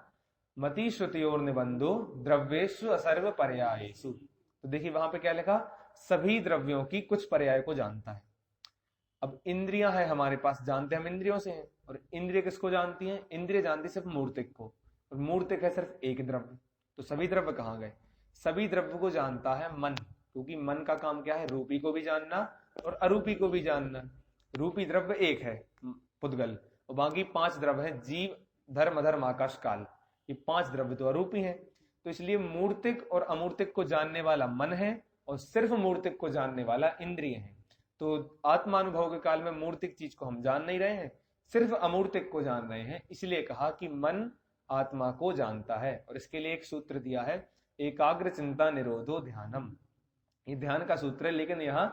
मति श्रुतियोर निबंधो द्रव्येषु असर्व पर्यायेषु, तो देखिए वहां पे क्या लिखा, सभी द्रव्यों की कुछ पर्याय को जानता है। अब इंद्रियां हैं हमारे पास, जानते हम इंद्रियों से हैं, और इंद्रिय किसको जानती हैं, इंद्रिय जानती सिर्फ मूर्तिक को, और मूर्तिक है सिर्फ एक द्रव्य। तो सभी द्रव्य कहाँ गए, सभी द्रव्य को जानता है मन, क्योंकि मन का काम क्या है, रूपी को भी जानना और अरूपी को भी जानना। रूपी द्रव्य एक है पुद्गल, और बाकी 5 द्रव्य है, जीव धर्म अधर्म आकाश काल, ये 5 द्रव्य तो अरूपी हैं। तो इसलिए मूर्तिक और अमूर्तिक को जानने वाला मन है, और सिर्फ मूर्तिक को जानने वाला इंद्रिय है। तो आत्मानुभव के काल में मूर्तिक चीज को हम जान नहीं रहे हैं, सिर्फ अमूर्तिक को जान रहे हैं, इसलिए कहा कि मन आत्मा को जानता है। और इसके लिए एक सूत्र दिया है, एकाग्र चिंता निरोधो ध्यानम, ये ध्यान का सूत्र है, लेकिन यहाँ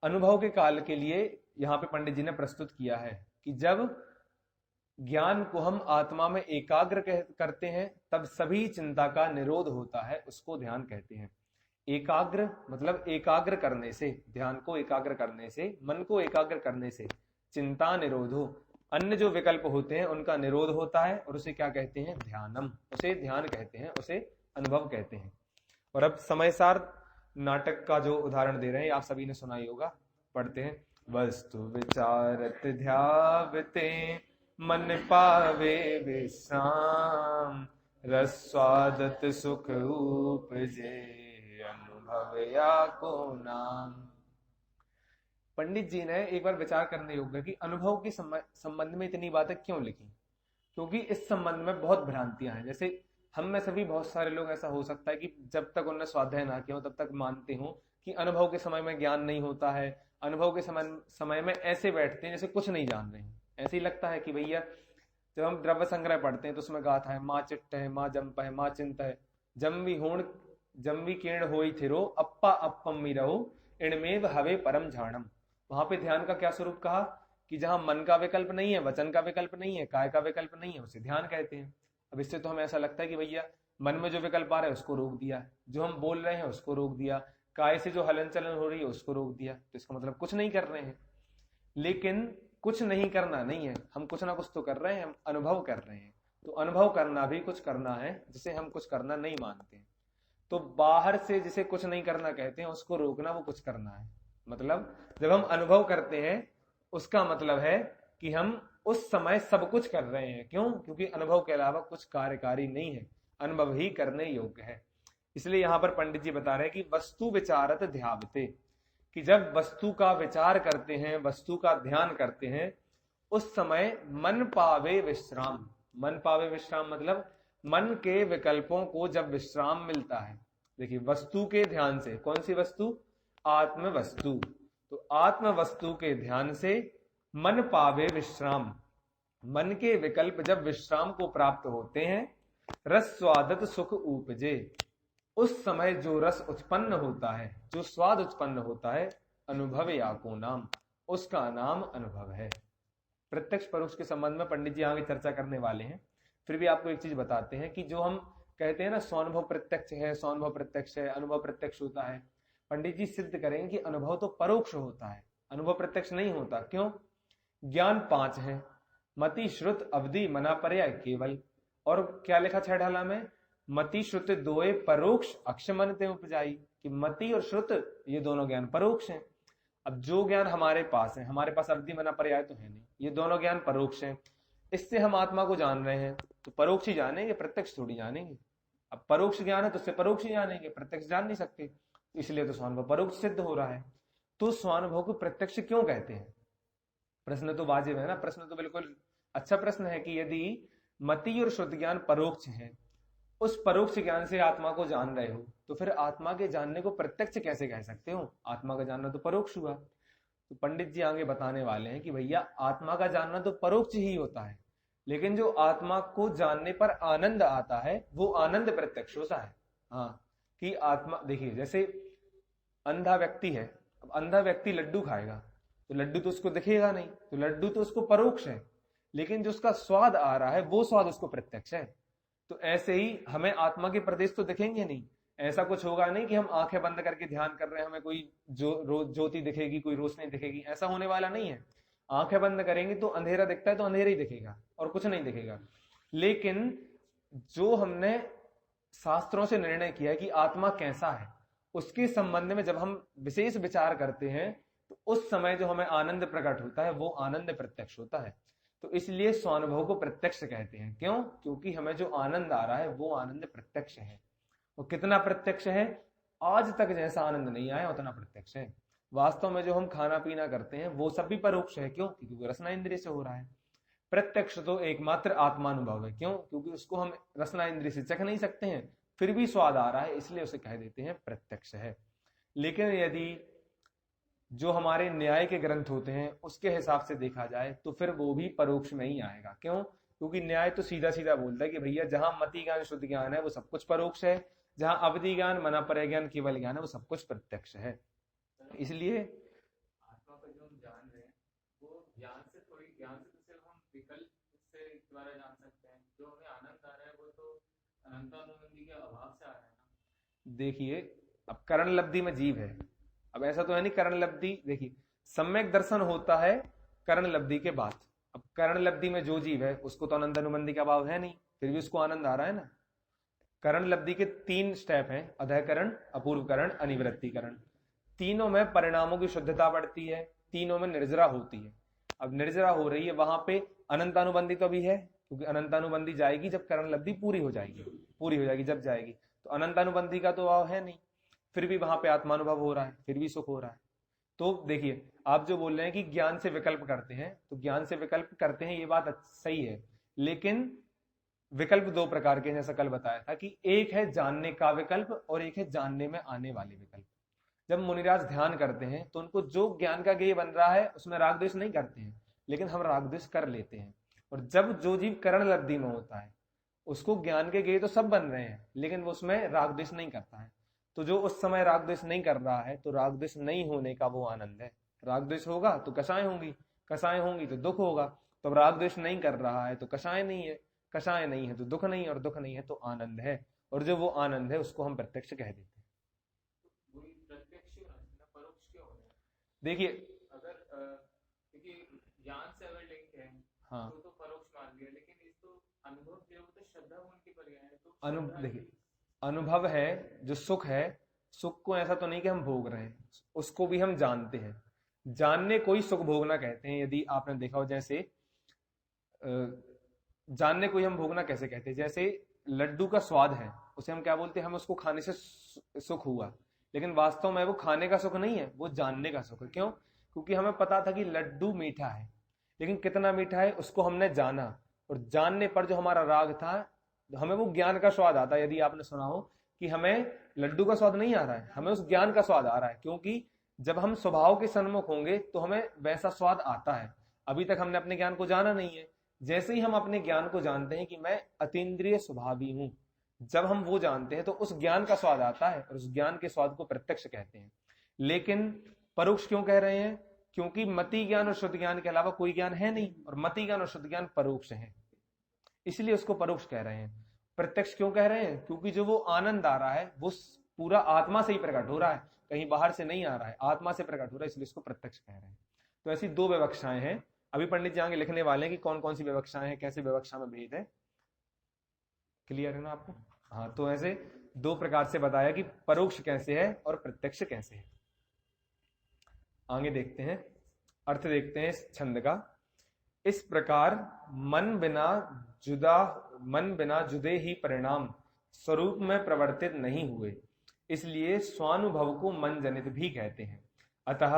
अनुभव के काल के लिए यहाँ पे पंडित जी ने प्रस्तुत किया है कि जब ज्ञान को हम आत्मा में एकाग्र करते हैं तब सभी चिंता का निरोध होता है, उसको ध्यान कहते हैं। एकाग्र मतलब एकाग्र करने से, ध्यान को एकाग्र करने से, मन को एकाग्र करने से चिंता निरोधो, अन्य जो विकल्प होते हैं उनका निरोध होता है, और उसे क्या कहते हैं, ध्यानम, उसे ध्यान कहते हैं, उसे अनुभव कहते हैं। और अब समयसार नाटक का जो उदाहरण दे रहे हैं आप सभी ने सुना ही होगा, पढ़ते हैं। वस्तु विचारत ध्यावते मन पावे विश्राम, रस्वादत सुख उपजे अनुभव या को नाम। पंडित जी ने एक बार विचार करने योग्य कि अनुभव के संबंध में इतनी बातें क्यों लिखी, क्योंकि इस संबंध में बहुत भ्रांतियां हैं। जैसे हम में सभी बहुत सारे लोग ऐसा हो सकता है कि जब तक उन्होंने स्वाध्याय ना किया हो तब तक मानते हो कि अनुभव के समय में ज्ञान नहीं होता है, अनुभव के समय में ऐसे बैठते हैं जैसे कुछ नहीं जान रहे हैं। ऐसे ही लगता है कि भैया जब हम द्रव्य संग्रह पढ़ते हैं तो उसमें गाथा है, माँ चिट्ट है, माँ जंप है, माँ चिंत है, जम्बी कीर्ण होई थिरो अप्पा अप्पम मिरहो इणमेव हवे परम झाणम। वहां पे ध्यान का क्या स्वरूप कहा कि जहां मन का विकल्प नहीं है, वचन का विकल्प नहीं है, काय का विकल्प नहीं है, उसे ध्यान कहते हैं। अब इससे तो हमें ऐसा लगता है कि भैया मन में जो विकल्प आ रहा है उसको रोक दिया, जो हम बोल रहे हैं उसको रोक दिया, काय से जो हलन चलन हो रही है उसको रोक दिया, तो इसका मतलब कुछ नहीं कर रहे हैं। लेकिन कुछ नहीं करना नहीं है, हम कुछ ना कुछ तो कर रहे हैं, हम अनुभव कर रहे हैं। तो अनुभव करना भी कुछ करना है जिसे हम कुछ करना नहीं मानते। तो बाहर से जिसे कुछ नहीं करना कहते हैं उसको रोकना वो कुछ करना है। मतलब जब हम अनुभव करते हैं उसका मतलब है कि हम उस समय सब कुछ कर रहे हैं। क्यों? क्योंकि अनुभव के अलावा कुछ कार्यकारी नहीं है, अनुभव ही करने योग्य है। इसलिए यहां पर पंडित जी बता रहे हैं कि वस्तु विचारत ध्यावते, कि जब वस्तु का विचार करते हैं, वस्तु का ध्यान करते हैं, उस समय मन पावे विश्राम। मन पावे विश्राम मतलब मन के विकल्पों को जब विश्राम मिलता है। देखिए वस्तु के ध्यान से, कौन सी वस्तु? आत्म वस्तु। तो आत्म वस्तु के ध्यान से मन पावे विश्राम, मन के विकल्प जब विश्राम को प्राप्त होते हैं, रस स्वादत सुख उपजे, उस समय जो रस उत्पन्न होता है, जो स्वाद उत्पन्न होता है, अनुभव या को नाम, उसका नाम अनुभव है। प्रत्यक्ष परोक्ष के संबंध में पंडित जी आगे चर्चा करने वाले हैं। फिर भी आपको एक चीज बताते हैं कि जो हम कहते हैं ना स्वानुभव प्रत्यक्ष है, स्वानुभव प्रत्यक्ष है, अनुभव प्रत्यक्ष होता है, पंडित जी सिद्ध करेंगे कि अनुभव तो परोक्ष होता है, अनुभव प्रत्यक्ष नहीं होता। क्यों? ज्ञान 5 है, मति श्रुत अवधि मना पर्याय केवल। और क्या लिखा 6 ढाला में? मति श्रुत दोए परोक्ष अक्षमनते उपजाई, कि मति और श्रुत ये दोनों ज्ञान परोक्ष हैं। अब जो ज्ञान हमारे पास है, हमारे पास अवधि मना पर्याय तो है नहीं, ये दोनों ज्ञान परोक्ष हैं, इससे हम आत्मा को जान रहे हैं, तो परोक्ष ही जानेंगे, प्रत्यक्ष थोड़ी जानेंगे। अब परोक्ष ज्ञान है तो उससे परोक्ष ही जानेंगे, प्रत्यक्ष जान नहीं सकते, इसलिए तो स्वानुभव परोक्ष सिद्ध हो रहा है। तो स्वानुभव को प्रत्यक्ष क्यों कहते हैं? प्रश्न तो वाजिब है ना, प्रश्न तो बिल्कुल अच्छा प्रश्न है कि यदि मति और श्रुत ज्ञान परोक्ष है, उस परोक्ष ज्ञान से आत्मा को जान रहे हो, तो फिर आत्मा के जानने को प्रत्यक्ष कैसे कह सकते हो? आत्मा का जानना तो परोक्ष हुआ। तो पंडित जी आगे बताने वाले हैं कि भैया आत्मा का जानना तो परोक्ष ही होता है, लेकिन जो आत्मा को जानने पर आनंद आता है वो आनंद प्रत्यक्ष होता है। हाँ, कि आत्मा, देखिए जैसे अंधा व्यक्ति है, अब अंधा व्यक्ति लड्डू खाएगा तो लड्डू तो उसको दिखेगा नहीं, तो लड्डू तो उसको परोक्ष है, लेकिन जो उसका स्वाद आ रहा है वो स्वाद उसको प्रत्यक्ष है। तो ऐसे ही हमें आत्मा के प्रदेश तो दिखेंगे नहीं, ऐसा कुछ होगा नहीं कि हम आंखें बंद करके ध्यान कर रहे हैं हमें कोई ज्योति दिखेगी, कोई रोशनी दिखेगी, ऐसा होने वाला नहीं है। आंखें बंद करेंगे तो अंधेरा दिखता है तो अंधेरा ही दिखेगा और कुछ नहीं दिखेगा। लेकिन जो हमने शास्त्रों से निर्णय किया है कि आत्मा कैसा है, उसके संबंध में जब हम विशेष विचार करते हैं तो उस समय जो हमें आनंद प्रकट होता है वो आनंद प्रत्यक्ष होता है। तो इसलिए स्वानुभव को प्रत्यक्ष कहते हैं। क्यों? क्योंकि हमें जो आनंद आ रहा है वो आनंद प्रत्यक्ष है। वो कितना प्रत्यक्ष है? आज तक जैसा आनंद नहीं आया उतना प्रत्यक्ष है। वास्तव में जो हम खाना पीना करते हैं वो सब भी परोक्ष है। क्यों? क्योंकि वो रसना इंद्रिय से हो रहा है। प्रत्यक्ष तो एकमात्र आत्मानुभव है। क्यों? क्योंकि उसको हम रसना इंद्रिय से चख नहीं सकते हैं, फिर भी स्वाद आ रहा है, इसलिए उसे कह देते हैं प्रत्यक्ष है। लेकिन यदि जो हमारे न्याय के ग्रंथ होते हैं उसके हिसाब से देखा जाए तो फिर वो भी परोक्ष में ही आएगा। क्यों? क्योंकि न्याय तो सीधा सीधा बोलता है कि भैया जहां मति ज्ञान शुद्ध ज्ञान है वो सब कुछ परोक्ष है, जहां अवधि ज्ञान मना पर ज्ञान केवल ज्ञान है वो सब कुछ प्रत्यक्ष है। इसलिए आत्मा को जो हम जान रहे हैं वो ज्ञान से थोड़ी, ज्ञान से तो सिर्फ हम विकल्प से द्वारा जान सकते हैं। जो हमें आनंद आ रहा है वो तो अनंतानुबंधी के अभाव से आ रहा है ना। देखिए, अब करण लब्धि में जीव है, अब ऐसा तो है नहीं करण लब्धि, देखिए सम्यक दर्शन होता है करण लब्धि के बाद। अब करण लब्धि में जो जीव है उसको तो आनंद अनुबंधी का अभाव है नहीं, फिर भी उसको आनंद आ रहा है ना। करण लब्धि के 3 स्टेप हैं, अधःकरण, अपूर्वकरण, अनिवृत्तिकरण। तीनों में परिणामों की शुद्धता बढ़ती है, तीनों में निर्जरा होती है। अब निर्जरा हो रही है वहां पे अनंतानुबंधी तो भी है, क्योंकि अनंतानुबंधी जाएगी जब करण लब्धि पूरी हो जाएगी जब जाएगी, तो अनंतानुबंधी का तो अभाव है नहीं, फिर भी वहां पे आत्मानुभव हो रहा है, फिर भी सुख हो रहा है। तो देखिए, आप जो बोल रहे हैं कि ज्ञान से विकल्प करते हैं, तो ज्ञान से विकल्प करते हैं ये बात सही है, लेकिन विकल्प 2 प्रकार के, जैसा कल बताया था कि एक है जानने का विकल्प और एक है जानने में आने वाले विकल्प। जब मुनिराज ध्यान करते हैं तो उनको जो ज्ञान का गेय बन रहा है उसमें राग द्वेष नहीं करते हैं, लेकिन हम राग द्वेष कर लेते हैं। और जब जो जीव करण लब्धि में होता है उसको ज्ञान के गेय तो सब बन रहे हैं, लेकिन वो उसमें राग द्वेष नहीं करता है। तो जो उस समय राग द्वेष नहीं कर रहा है, तो राग द्वेष नहीं होने का वो आनंद है। राग द्वेष होगा तो कषाय होंगी, कषाय होंगी तो दुख होगा। तो राग द्वेष नहीं कर रहा है तो कषाय नहीं है, कषाय नहीं है तो दुख नहीं, और दुख नहीं है तो आनंद है। और जो वो आनंद है उसको हम प्रत्यक्ष कह देते हैं। परोक्ष क्यों हो रहा है? देखिए, अगर क्योंकि ज्ञान से अगर लिंक है हाँ, तो परोक्ष मान लिया, लेकिन इस तो अनुभव जो है वो तो श्रद्धा उनकी पर्याय है। तो देखिए अनुभव है, जो सुख है, सुख को ऐसा तो नहीं कि हम भोग रहे हैं, उसको भी हम जानते हैं। जानने को ही सुख भोगना कहते हैं। यदि आपने देखा हो, जैसे जानने को ही हम भोगना कैसे कहते हैं, जैसे लड्डू का स्वाद है, उसे हम क्या बोलते हैं, हम उसको खाने से सुख हुआ, लेकिन वास्तव में वो खाने का सुख नहीं है, वो जानने का सुख है। क्यों? क्योंकि हमें पता था कि लड्डू मीठा है, लेकिन कितना मीठा है उसको हमने जाना, और जानने पर जो हमारा राग था, हमें वो ज्ञान का स्वाद आता है। यदि आपने सुना हो कि हमें लड्डू का स्वाद नहीं आ रहा है, हमें उस ज्ञान का स्वाद आ रहा है, क्योंकि जब हम स्वभाव के सन्मुख होंगे तो हमें वैसा स्वाद आता है। अभी तक हमने अपने ज्ञान को जाना नहीं है। जैसे ही हम अपने ज्ञान को जानते हैं कि मैं अतीन्द्रिय स्वभावी हूं, जब हम वो जानते हैं तो उस ज्ञान का स्वाद आता है, और उस ज्ञान के स्वाद को प्रत्यक्ष कहते हैं। लेकिन परोक्ष क्यों कह रहे हैं? क्योंकि मति ज्ञान और शुद्ध ज्ञान के अलावा कोई ज्ञान है नहीं, और मति ज्ञान और शुद्ध ज्ञान परोक्ष है, इसलिए उसको परोक्ष कह रहे हैं। प्रत्यक्ष क्यों कह रहे हैं? क्योंकि जो वो आनंद आ रहा है वो पूरा आत्मा से ही प्रकट हो रहा है, कहीं बाहर से नहीं आ रहा है, आत्मा से प्रकट हो रहा है, इसलिए इसको प्रत्यक्ष कह रहे हैं। तो ऐसी 2 विवक्षाएं हैं। अभी पंडित जी आगे लिखने वाले हैं कि कौन कौन सी विवक्षाएं हैं, कैसे विवक्षा में भेद है। क्लियर है ना आपको? हाँ, तो ऐसे 2 प्रकार से बताया कि परोक्ष कैसे है और प्रत्यक्ष कैसे है। आगे देखते हैं, अर्थ देखते हैं इस छंद का। इस प्रकार मन बिना जुदे ही परिणाम स्वरूप में प्रवर्तित नहीं हुए, इसलिए स्वानुभव को मन जनित भी कहते हैं। अतः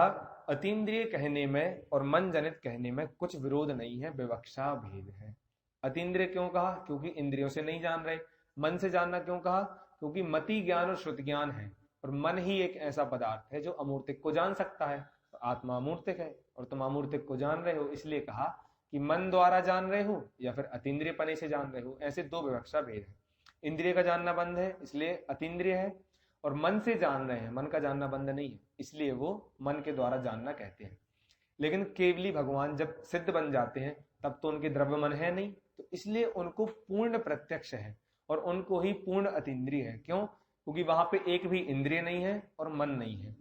अतीन्द्रिय कहने में और मन जनित कहने में कुछ विरोध नहीं है, विवक्षा भेद है। अतीन्द्रिय क्यों कहा? क्योंकि इंद्रियों से नहीं जान रहे। मन से जानना क्यों कहा? क्योंकि मति ज्ञान और श्रुत ज्ञान है, और मन ही एक ऐसा पदार्थ है जो अमूर्तिक को जान सकता है। तो आत्मा अमूर्तिक है और तुम अमूर्तिक को जान रहे हो, इसलिए कहा कि मन द्वारा जान रहे हो या फिर अतीन्द्रिय पने से जान रहे हो। ऐसे 2 विवक्षा भेद है। इंद्रिय का जानना बंद है इसलिए अतीन्द्रिय है, और मन से जान रहे हैं, मन का जानना बंद नहीं है, इसलिए वो मन के द्वारा जानना कहते हैं। लेकिन केवली भगवान जब सिद्ध बन जाते हैं तब तो उनके द्रव्य मन है नहीं, तो इसलिए उनको पूर्ण प्रत्यक्ष है और उनको ही पूर्ण अतीन्द्रिय है। क्यों? क्योंकि वहां पे एक भी इंद्रिय नहीं है और मन नहीं है,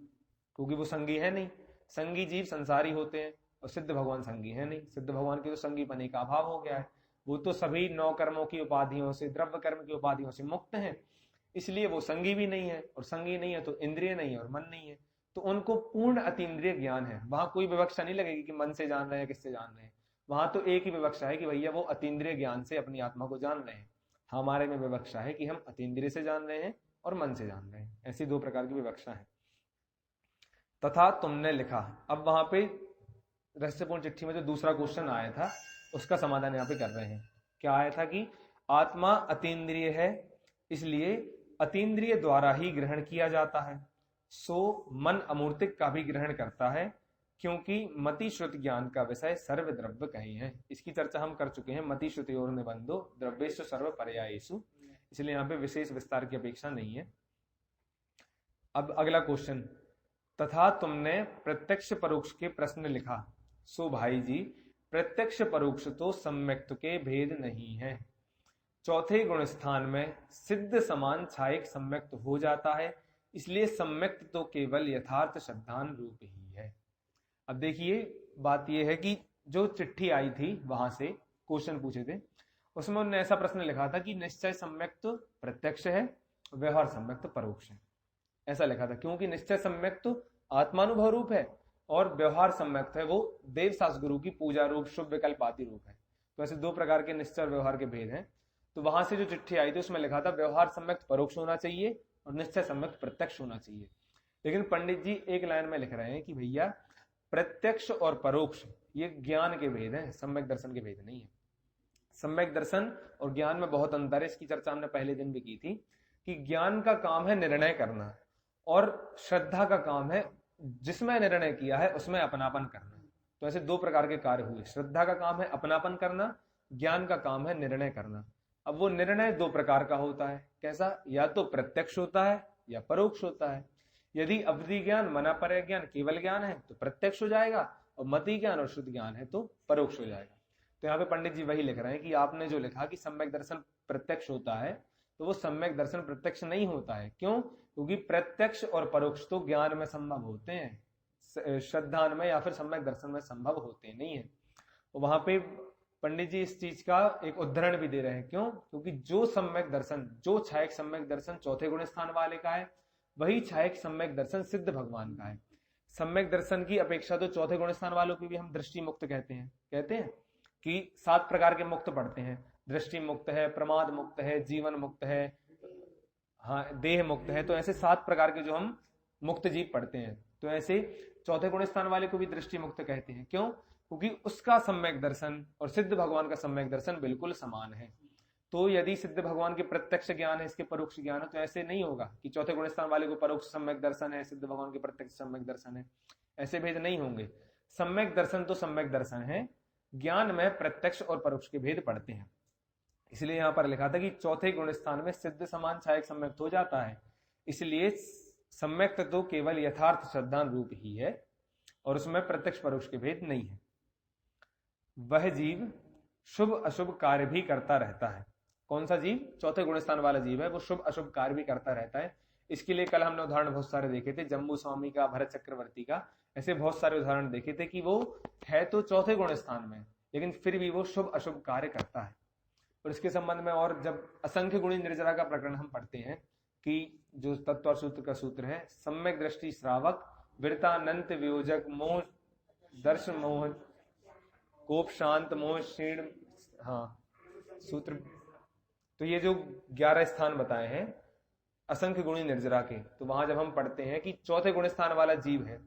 क्योंकि वो संगी है नहीं। संगी जीव संसारी होते हैं और सिद्ध भगवान संगी है नहीं। सिद्ध भगवान के तो संगी पने का अभाव हो गया है, वो तो सभी 9 कर्मों की उपाधियों से, द्रव्य कर्म की उपाधियों से मुक्त हैं, इसलिए वो संगी भी नहीं है, और संगी नहीं है तो इंद्रिय नहीं है और मन नहीं है, तो उनको पूर्ण अतीन्द्रिय ज्ञान है। वहां कोई विवक्षा नहीं लगेगी कि मन से जान रहे हैं, किससे जान रहे हैं। वहां तो एक ही विवक्षा है कि भैया वो अतीन्द्रिय ज्ञान से अपनी आत्मा को जान रहे हैं। हमारे में विवक्षा है कि हम अतीन्द्रिय से जान रहे हैं और मन से जान रहे हैं। ऐसी 2 प्रकार की विवक्षा है। तथा तुमने लिखा, अब वहां पे रहस्यपूर्ण चिट्ठी में जो दूसरा क्वेश्चन आया था उसका समाधान यहाँ पे कर रहे हैं। क्या आया था कि आत्मा अतीन्द्रिय है, इसलिए अतीन्द्रिय द्वारा ही ग्रहण किया जाता है, सो मन अमूर्तिक का भी ग्रहण करता है, क्योंकि मति श्रुति ज्ञान का विषय सर्व द्रव्य कहे हैं। इसकी चर्चा हम कर चुके हैं, मति श्रुति और निबंधो द्रव्येषु सर्व पर्यायेषु, इसलिए यहाँ पे विशेष विस्तार की अपेक्षा नहीं है। अब अगला क्वेश्चन, तथा तुमने प्रत्यक्ष परोक्ष के प्रश्न लिखा, सो भाई जी प्रत्यक्ष परोक्ष तो सम्यक्त के भेद नहीं है। चौथे गुण स्थान में सिद्ध समान छायक सम्यक्त हो जाता है, इसलिए सम्यक्त तो केवल यथार्थ श्रद्धान रूप ही है। अब देखिए बात यह है कि जो चिट्ठी आई थी वहां से क्वेश्चन पूछे थे, उसमें उन्होंने ऐसा प्रश्न लिखा था कि निश्चय सम्यक्त प्रत्यक्ष है, व्यवहार सम्यक्त परोक्ष है, ऐसा लिखा था। क्योंकि निश्चय सम्यक्त आत्मानुभव रूप है और व्यवहार सम्यक्त है वो देव शास्त्र गुरु की पूजा रूप, शुभ विकल्प आदि रूप है। तो ऐसे 2 प्रकार के निश्चय और व्यवहार के भेद हैं। तो वहां से जो चिट्ठी आई थी उसमें लिखा था व्यवहार सम्यक्त परोक्ष होना चाहिए और निश्चय सम्यक्त प्रत्यक्ष होना चाहिए। लेकिन पंडित जी एक लाइन में लिख रहे हैं कि भैया प्रत्यक्ष और परोक्ष ये ज्ञान के भेद हैं, सम्यक दर्शन के भेद नहीं है। सम्यक दर्शन और ज्ञान में बहुत अंतर है, इसकी चर्चा हमने पहले दिन भी की थी कि ज्ञान का काम है निर्णय करना और श्रद्धा का काम है जिसमें निर्णय किया है उसमें अपनापन करना। तो ऐसे 2 प्रकार के कार्य हुए, श्रद्धा का काम है अपनापन करना, ज्ञान का काम है निर्णय करना। अब वो निर्णय 2 प्रकार का होता है, कैसा? या तो प्रत्यक्ष होता है या परोक्ष होता है। यदि अवधि ज्ञान, मना पर ज्ञान, केवल ज्ञान है तो प्रत्यक्ष हो जाएगा, और मति ज्ञान और शुद्ध ज्ञान है तो परोक्ष हो जाएगा। तो यहाँ पे पंडित जी वही लिख रहे हैं कि आपने जो लिखा कि सम्यक दर्शन प्रत्यक्ष होता है, तो वो सम्यक दर्शन प्रत्यक्ष नहीं होता है। क्यों? क्योंकि प्रत्यक्ष और परोक्ष तो ज्ञान में संभव होते हैं, श्रद्धा में या फिर सम्यक दर्शन में संभव होते नहीं है। तो वहां पे पंडित जी इस चीज का एक उदाहरण भी दे रहे हैं। क्यों? क्योंकि जो सम्यक दर्शन, जो छायक सम्यक दर्शन चौथे गुण स्थान वाले का है, वही छायक सम्यक दर्शन सिद्ध भगवान का है। सम्यक दर्शन की अपेक्षा तो चौथे गुण स्थान वालों की भी हम दृष्टि मुक्त कहते हैं कि 7 प्रकार के मुक्त पढ़ते हैं, दृष्टि मुक्त है, प्रमाद मुक्त है, जीवन मुक्त है, हाँ देह मुक्त है। तो ऐसे 7 प्रकार के जो हम मुक्त जीव पढ़ते हैं, तो ऐसे चौथे गुण स्थान वाले को भी दृष्टि मुक्त कहते हैं। क्यों? क्योंकि उसका सम्यक दर्शन और सिद्ध भगवान का सम्यक दर्शन बिल्कुल समान है। तो यदि सिद्ध भगवान के प्रत्यक्ष ज्ञान है, इसके परोक्ष ज्ञान है, तो ऐसे नहीं होगा कि चौथे गुण स्थान वाले को परोक्ष सम्यक दर्शन है, सिद्ध भगवान के प्रत्यक्ष सम्यक दर्शन है, ऐसे भेद नहीं होंगे। सम्यक दर्शन तो सम्यक दर्शन है, ज्ञान में प्रत्यक्ष और परोक्ष के भेद पड़ते हैं। इसलिए यहां पर लिखा था कि चौथे गुण स्थान में सिद्ध समान छायक सम्यक्त हो जाता है, इसलिए सम्यक्त तो केवल यथार्थ श्रद्धान रूप ही है और उसमें प्रत्यक्ष परोक्ष के भेद नहीं है। वह जीव शुभ अशुभ कार्य भी करता रहता है। कौन सा जीव? चौथे गुण स्थान वाला जीव है, वो शुभ अशुभ कार्य भी करता रहता है। इसके लिए कल हमने उदाहरण बहुत सारे देखे थे, जम्बू स्वामी का, भरत चक्रवर्ती का, ऐसे बहुत सारे उदाहरण देखे थे कि वो है तो चौथे गुण स्थान में, लेकिन फिर भी वो शुभ अशुभ कार्य करता है। और इसके संबंध में और जब असंख्य गुणी निर्जरा का प्रकरण हम पढ़ते हैं कि जो तत्व सूत्र का सूत्र है, सम्यक दृष्टि श्रावक, वृतानंत वियोजक, मोह दर्श, मोह कोप शांत, मोह क्षीण, हाँ सूत्र। तो ये जो 11 स्थान बताए हैं असंख्य गुणी निर्जरा के, तो वहां जब हम पढ़ते हैं कि चौथे गुण स्थान वाला जीव है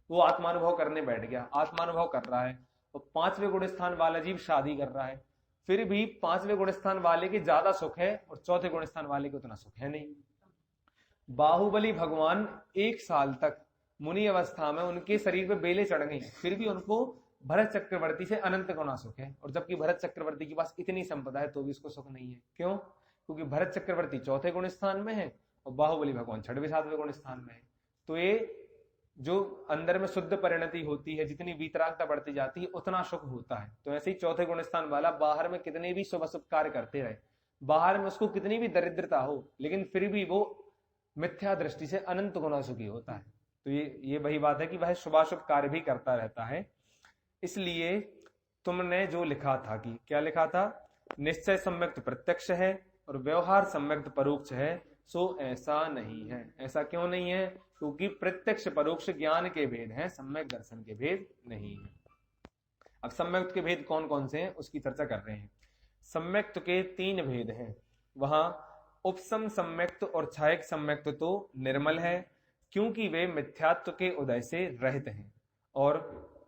वो आत्मानुभव करने बैठ गया, आत्मानुभव कर रहा है, और 5वें गुण स्थान वाला जीव शादी कर रहा है, फिर भी 5वें गुण स्थान वाले के ज्यादा सुख है और चौथे गुण स्थान वाले को उतना सुख है नहीं। बाहुबली भगवान 1 साल तक मुनि अवस्था में उनके शरीर पे बेले चढ़ गई, फिर भी उनको भरत चक्रवर्ती से अनंत गुना सुख है, और जबकि भरत चक्रवर्ती के पास इतनी संपदा है तो भी उसको सुख नहीं है। क्यों? क्योंकि भरत चक्रवर्ती चौथे गुण स्थान में है और बाहुबली भगवान छठवें सातवें गुण स्थान में है। तो ये जो अंदर में शुद्ध परिणति होती है, जितनी वीतरागता बढ़ती जाती है उतना सुख होता है। तो ऐसे ही चौथे गुण स्थान वाला बाहर में कितने भी शुभ अशुभ कार्य करते रहे, बाहर में उसको कितनी भी दरिद्रता हो, लेकिन फिर भी वो मिथ्या दृष्टि से अनंत गुना सुखी होता है। तो ये वही बात है कि वह शुभाशुभ कार्य भी करता रहता है। इसलिए तुमने जो लिखा था कि क्या लिखा था, निश्चय सम्यक्त प्रत्यक्ष है और व्यवहार सम्यक्त परोक्ष है, सो ऐसा नहीं है। ऐसा क्यों नहीं है? क्योंकि प्रत्यक्ष परोक्ष ज्ञान के भेद हैं, सम्यक दर्शन के भेद नहीं है। अब सम्यक्त के भेद कौन कौन से हैं उसकी चर्चा कर रहे हैं। सम्यक्त के 3 भेद हैं। वहां उपसम सम्यक्त और छायक सम्यक्त तो निर्मल है, क्योंकि वे मिथ्यात्व के उदय से रहित हैं, और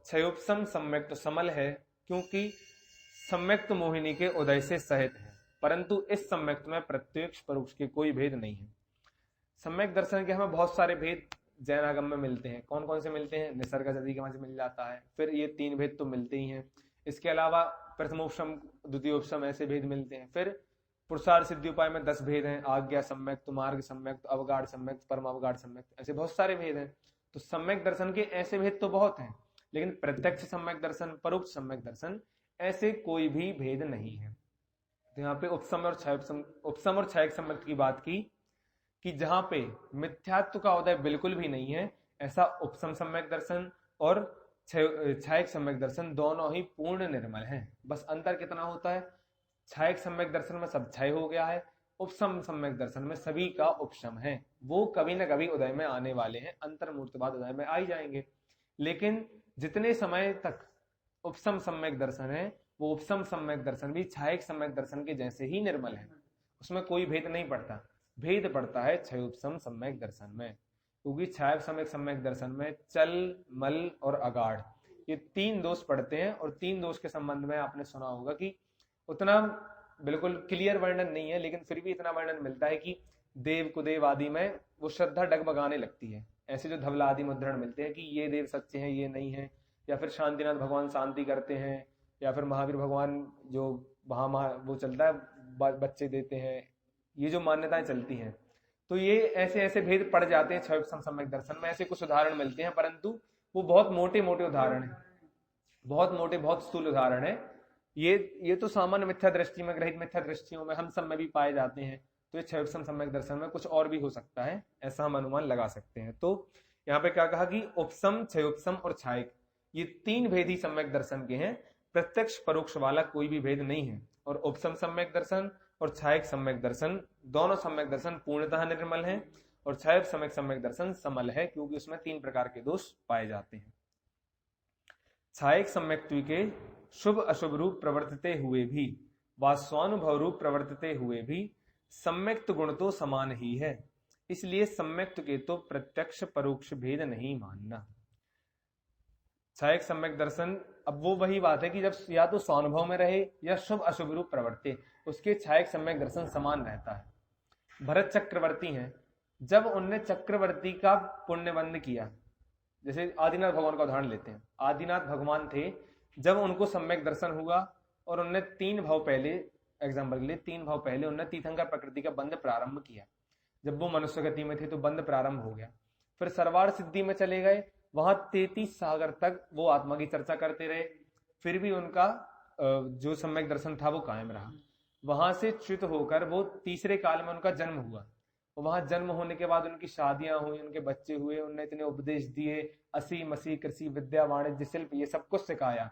क्षयोपसम सम्यक्त समल है, क्योंकि सम्यक्त मोहिनी के उदय से सहित है। परंतु इस सम्यक्त में प्रत्यक्ष परोक्ष के कोई भेद नहीं है। सम्यक दर्शन के हमें बहुत सारे भेद जैनागम में मिलते हैं। कौन कौन से मिलते हैं? निसर्ग जदि के वहां से मिल जाता है, फिर ये 3 भेद तो मिलते ही हैं। इसके अलावा प्रथमोपशम द्वितीयोपशम ऐसे भेद मिलते हैं। फिर पुरुषार्थ सिद्धि उपाय में 10 भेद हैं, आज्ञा सम्यक्त, मार्ग सम्यक्त, अवगाढ़ सम्यक्त, परम अवगाढ़ सम्यक्त, ऐसे बहुत सारे भेद हैं। तो सम्यक दर्शन के ऐसे भेद तो बहुत हैं, लेकिन प्रत्यक्ष सम्यक दर्शन, परोक्ष सम्यक दर्शन, ऐसे कोई भी भेद नहीं है। तो यहाँ पे उपसम और छायक सम्यक्त की बात की कि जहां पे मिथ्यात्व का उदय बिल्कुल भी नहीं है, ऐसा उपसम सम्यक दर्शन और छायक सम्यक दर्शन दोनों ही पूर्ण निर्मल हैं। बस अंतर कितना होता है? छायक सम्यक दर्शन में सब क्षय हो गया है, उपसम सम्यक दर्शन में सभी का उपशम है। वो कभी ना कभी उदय में आने वाले हैं, अंतर्मूर्तवाद उदय में आ ही जाएंगे। लेकिन जितने समय तक उपसम सम्यक दर्शन है, वो उपसम सम्यक दर्शन भी छायक सम्यक दर्शन के जैसे ही निर्मल है, उसमें कोई भेद नहीं पड़ता। भेद पड़ता है क्षयोपसम सम्यक दर्शन में, क्योंकि छायक सम्यक दर्शन में चल, मल और अगाढ़ ये 3 दोष पड़ते हैं। और 3 दोष के संबंध में आपने सुना होगा कि उतना बिल्कुल क्लियर वर्णन नहीं है, लेकिन फिर भी इतना वर्णन मिलता है कि देव कुदेव आदि में वो श्रद्धा डगमगाने लगती है। ऐसे जो धवला आदि मुद्रण मिलते हैं कि ये देव सच्चे हैं, ये नहीं है, या फिर शांतिनाथ भगवान शांति करते हैं, या फिर महावीर भगवान जो वहां वो चलता है बच्चे देते हैं, ये जो मान्यताएं चलती हैं। तो ये ऐसे ऐसे भेद पड़ जाते हैं क्षयोपसम सम्यक दर्शन में। ऐसे कुछ उदाहरण मिलते हैं, परंतु वो बहुत मोटे मोटे उदाहरण है, बहुत मोटे बहुत स्थूल उदाहरण है। ये तो सामान्य मिथ्या दृष्टि में, ग्रहित मिथ्या दृष्टियों में हम सब में भी पाए जाते हैं। तो ये क्षयोपसम सम्यक दर्शन में कुछ और भी हो सकता है, ऐसा हम अनुमान लगा सकते हैं। तो यहाँ पे क्या कहा कि उपसम, क्षयोपसम और छायक ये 3 भेद ही सम्यक दर्शन के हैं, प्रत्यक्ष परोक्ष वाला कोई भी भेद नहीं है। और उपसम सम्यक दर्शन और छायक सम्यक दर्शन दोनों सम्यक दर्शन पूर्णतः निर्मल हैं, और छायक सम्यक दर्शन समल है, क्योंकि उसमें 3 प्रकार के दोष पाए जाते हैं। छायक सम्यक्त्व के शुभ अशुभ रूप प्रवर्तते हुए भी व स्वानुभव रूप प्रवर्तते हुए भी सम्यक्त गुण तो समान ही है, इसलिए सम्यक्त के तो प्रत्यक्ष परोक्ष भेद नहीं मानना। छायक सम्यक दर्शन, अब वो वही बात है कि जब या तो स्वानुभव में रहे या शुभ अशुभ रूप प्रवर्ते, उसके छायक सम्यक दर्शन समान रहता है। भरत चक्रवर्ती हैं, जब उनने चक्रवर्ती का पुण्यबंध किया, जैसे आदिनाथ भगवान का उदाहरण लेते हैं, आदिनाथ भगवान थे, जब उनको सम्यक दर्शन हुआ और उनने 3 भाव पहले, एग्जाम्पल के लिए 3 भाव पहले उनने तीर्थंकर प्रकृति का बंध प्रारंभ किया। जब वो मनुष्य गति में थे तो बंध प्रारंभ हो गया। फिर सरवार सिद्धि में चले गए, वहां 33 सागर तक वो आत्मा की चर्चा करते रहे, फिर भी उनका जो सम्यक दर्शन था वो कायम रहा। वहां से च्युत होकर वो तीसरे काल में उनका जन्म हुआ, वहां जन्म होने के बाद उनकी शादियां हुई, उनके बच्चे हुए, उन्होंने इतने उपदेश दिए, असी मसी कृषि विद्या वाणिज्य शिल्प ये सब कुछ सिखाया।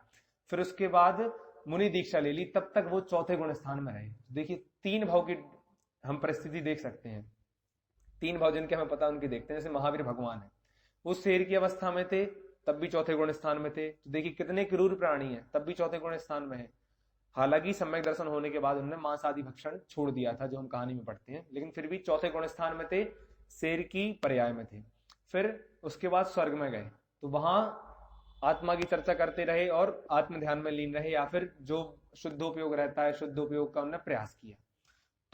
फिर उसके बाद मुनि दीक्षा ले ली, तब तक वो चौथे गुण स्थान में रहे। देखिए 3 भाव की हम परिस्थिति देख सकते हैं, 3 भाव जिनके हमें पता उनके देखते हैं। जैसे महावीर भगवान है, वो शेर की अवस्था में थे तब भी चौथे गुण स्थान में थे। तो देखिए कितने क्रूर प्राणी है, तब भी चौथे गुण स्थान में है। हालांकि सम्यक दर्शन होने के बाद उन्होंने मांस आदि भक्षण छोड़ दिया था, जो हम कहानी में पढ़ते हैं, लेकिन फिर भी चौथे गुण स्थान में थे, शेर की पर्याय में थे। फिर उसके बाद स्वर्ग में गए, तो वहां आत्मा की चर्चा करते रहे और आत्म ध्यान में लीन रहे, या फिर जो शुद्धोपयोग रहता है शुद्धोपयोग का उन्होंने प्रयास किया।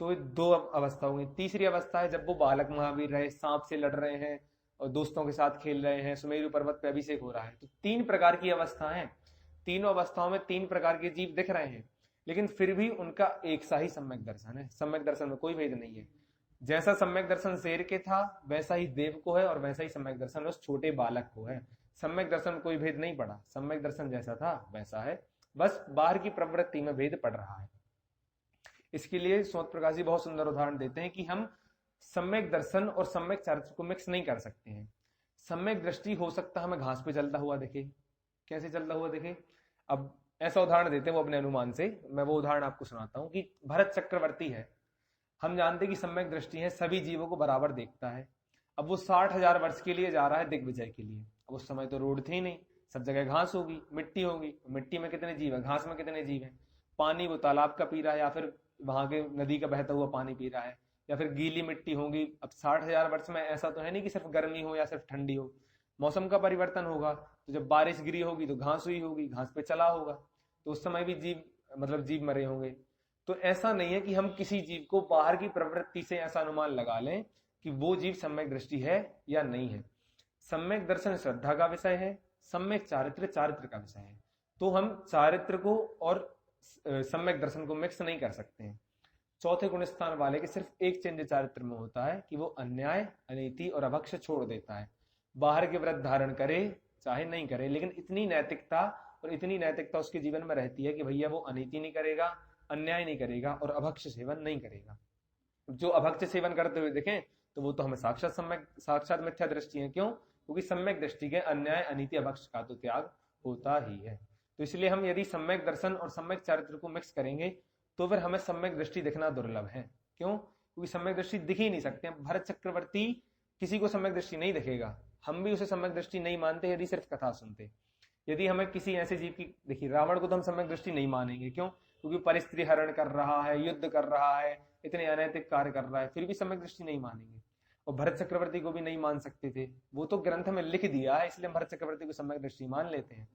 तो 2 अवस्था हुई। तीसरी अवस्था है जब वो बालक महावीर रहे, सांप से लड़ रहे हैं और दोस्तों के साथ खेल रहे हैं, सुमेरु पर्वत पे अभिषेक हो रहा है। तो 3 प्रकार की अवस्था है, तीनों अवस्थाओं में 3 प्रकार के जीव दिख रहे हैं, लेकिन फिर भी उनका एक सा ही सम्यक दर्शन है। सम्यक दर्शन में कोई भेद नहीं है। जैसा सम्यक दर्शन शेर के था वैसा ही देव को है, और वैसा ही सम्यक दर्शन उस छोटे बालक को है। सम्यक दर्शन में कोई भेद नहीं पड़ा, सम्यक दर्शन जैसा था वैसा है, बस बाहर की प्रवृत्ति में भेद पड़ रहा है। इसके लिए सोत प्रकाश जी बहुत सुंदर उदाहरण देते हैं कि हम सम्यक दर्शन और सम्यक चारित्र को मिक्स नहीं कर सकते हैं। सम्यक दृष्टि हो सकता है हमें घास पे चलता हुआ दिखे। कैसे चलता हुआ दिखे? अब ऐसा उदाहरण देते हैं वो अपने अनुमान से, मैं वो उदाहरण आपको सुनाता हूं कि भरत चक्रवर्ती है, हम जानते हैं कि सम्यक दृष्टि है, सभी जीवों को बराबर देखता है। अब वो 60,000 वर्ष के लिए जा रहा है दिग्विजय के लिए। अब उस समय तो रोड थी नहीं, सब जगह घास होगी, मिट्टी होगी, मिट्टी में कितने जीव है, घास में कितने जीव है, पानी वो तालाब का पी रहा है या फिर वहां के नदी का बहता हुआ पानी पी रहा है, या फिर गीली मिट्टी होगी। अब 60,000 वर्ष में ऐसा तो है नहीं कि सिर्फ गर्मी हो या सिर्फ ठंडी हो, मौसम का परिवर्तन होगा। तो जब बारिश गिरी होगी तो घास हुई होगी, घास पे चला होगा, तो उस समय भी जीव मतलब जीव मरे होंगे। तो ऐसा नहीं है कि हम किसी जीव को बाहर की प्रवृत्ति से ऐसा अनुमान लगा लें कि वो जीव सम्यक दृष्टि है या नहीं है। सम्यक दर्शन श्रद्धा का विषय है, सम्यक चारित्र चारित्र का विषय है। तो हम चारित्र को और सम्यक दर्शन को मिक्स नहीं कर सकते हैं। चौथे गुण स्थान वाले के सिर्फ एक चेंज चारित्र में होता है कि वो अन्याय, अनीति और अभक्ष छोड़ देता है। बाहर के व्रत धारण करे चाहे नहीं करे, लेकिन इतनी नैतिकता और इतनी नैतिकता उसके जीवन में रहती है कि भैया वो अनीति नहीं करेगा, अन्याय नहीं करेगा और अभक्ष सेवन नहीं करेगा। जो अभक्ष सेवन करते हुए देखें तो वो तो हमें साक्षात मिथ्या दृष्टि है। क्यों? क्योंकि सम्यक दृष्टि के अन्याय, अनीति, अभक्ष का तो त्याग होता ही है। तो इसलिए हम यदि सम्यक दर्शन और सम्यक चारित्र को मिक्स करेंगे तो फिर हमें सम्यक दृष्टि दिखना दुर्लभ है। क्यों? क्योंकि सम्यक दृष्टि दिख ही नहीं सकते। भरत चक्रवर्ती किसी को सम्यक दृष्टि नहीं दिखेगा, हम भी उसे सम्यक दृष्टि नहीं मानते यदि सिर्फ कथा सुनते। यदि हमें किसी ऐसे जीव की, देखिए रावण को तो हम सम्यक दृष्टि नहीं मानेंगे। क्यों? क्योंकि परिस्त्री हरण कर रहा है, युद्ध कर रहा है, इतने अनैतिक कार्य कर रहा है, फिर भी सम्यक दृष्टि नहीं मानेंगे। और भरत चक्रवर्ती को भी नहीं मान सकते थे, वो तो ग्रंथ में लिख दिया है, इसलिए भरत चक्रवर्ती को सम्यक दृष्टि मान लेते हैं।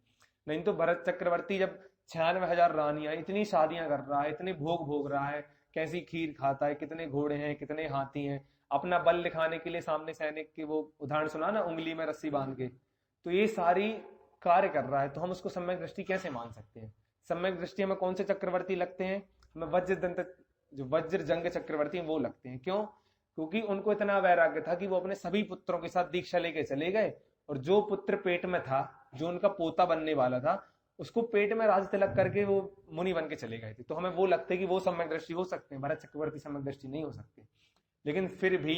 नहीं तो भरत चक्रवर्ती जब 96,000 रानियां, इतनी शादियां कर रहा है, इतने भोग भोग रहा है, कैसी खीर खाता है, कितने घोड़े हैं, कितने हाथी हैं, अपना बल दिखाने के लिए सामने सैनिक के वो उदाहरण सुना ना, उंगली में रस्सी बांध के, तो ये सारी कार्य कर रहा है, तो हम उसको सम्यक दृष्टि कैसे मान सकते हैं? सम्यक दृष्टि हमें कौन से चक्रवर्ती लगते हैं? हमें जो वज्र जंग चक्रवर्ती हैं वो लगते हैं। क्यों? क्योंकि उनको इतना वैराग्य था कि वो अपने सभी पुत्रों के साथ दीक्षा लेके चले गए, और जो पुत्र पेट में था, जो उनका पोता बनने वाला था, उसको पेट में राज तिलक करके वो मुनि बन के चले गए थे। तो हमें वो लगते कि वो सम्यक दृष्टि हो सकते हैं, भरत चक्रवर्ती सम्यक दृष्टि नहीं हो सकते। लेकिन फिर भी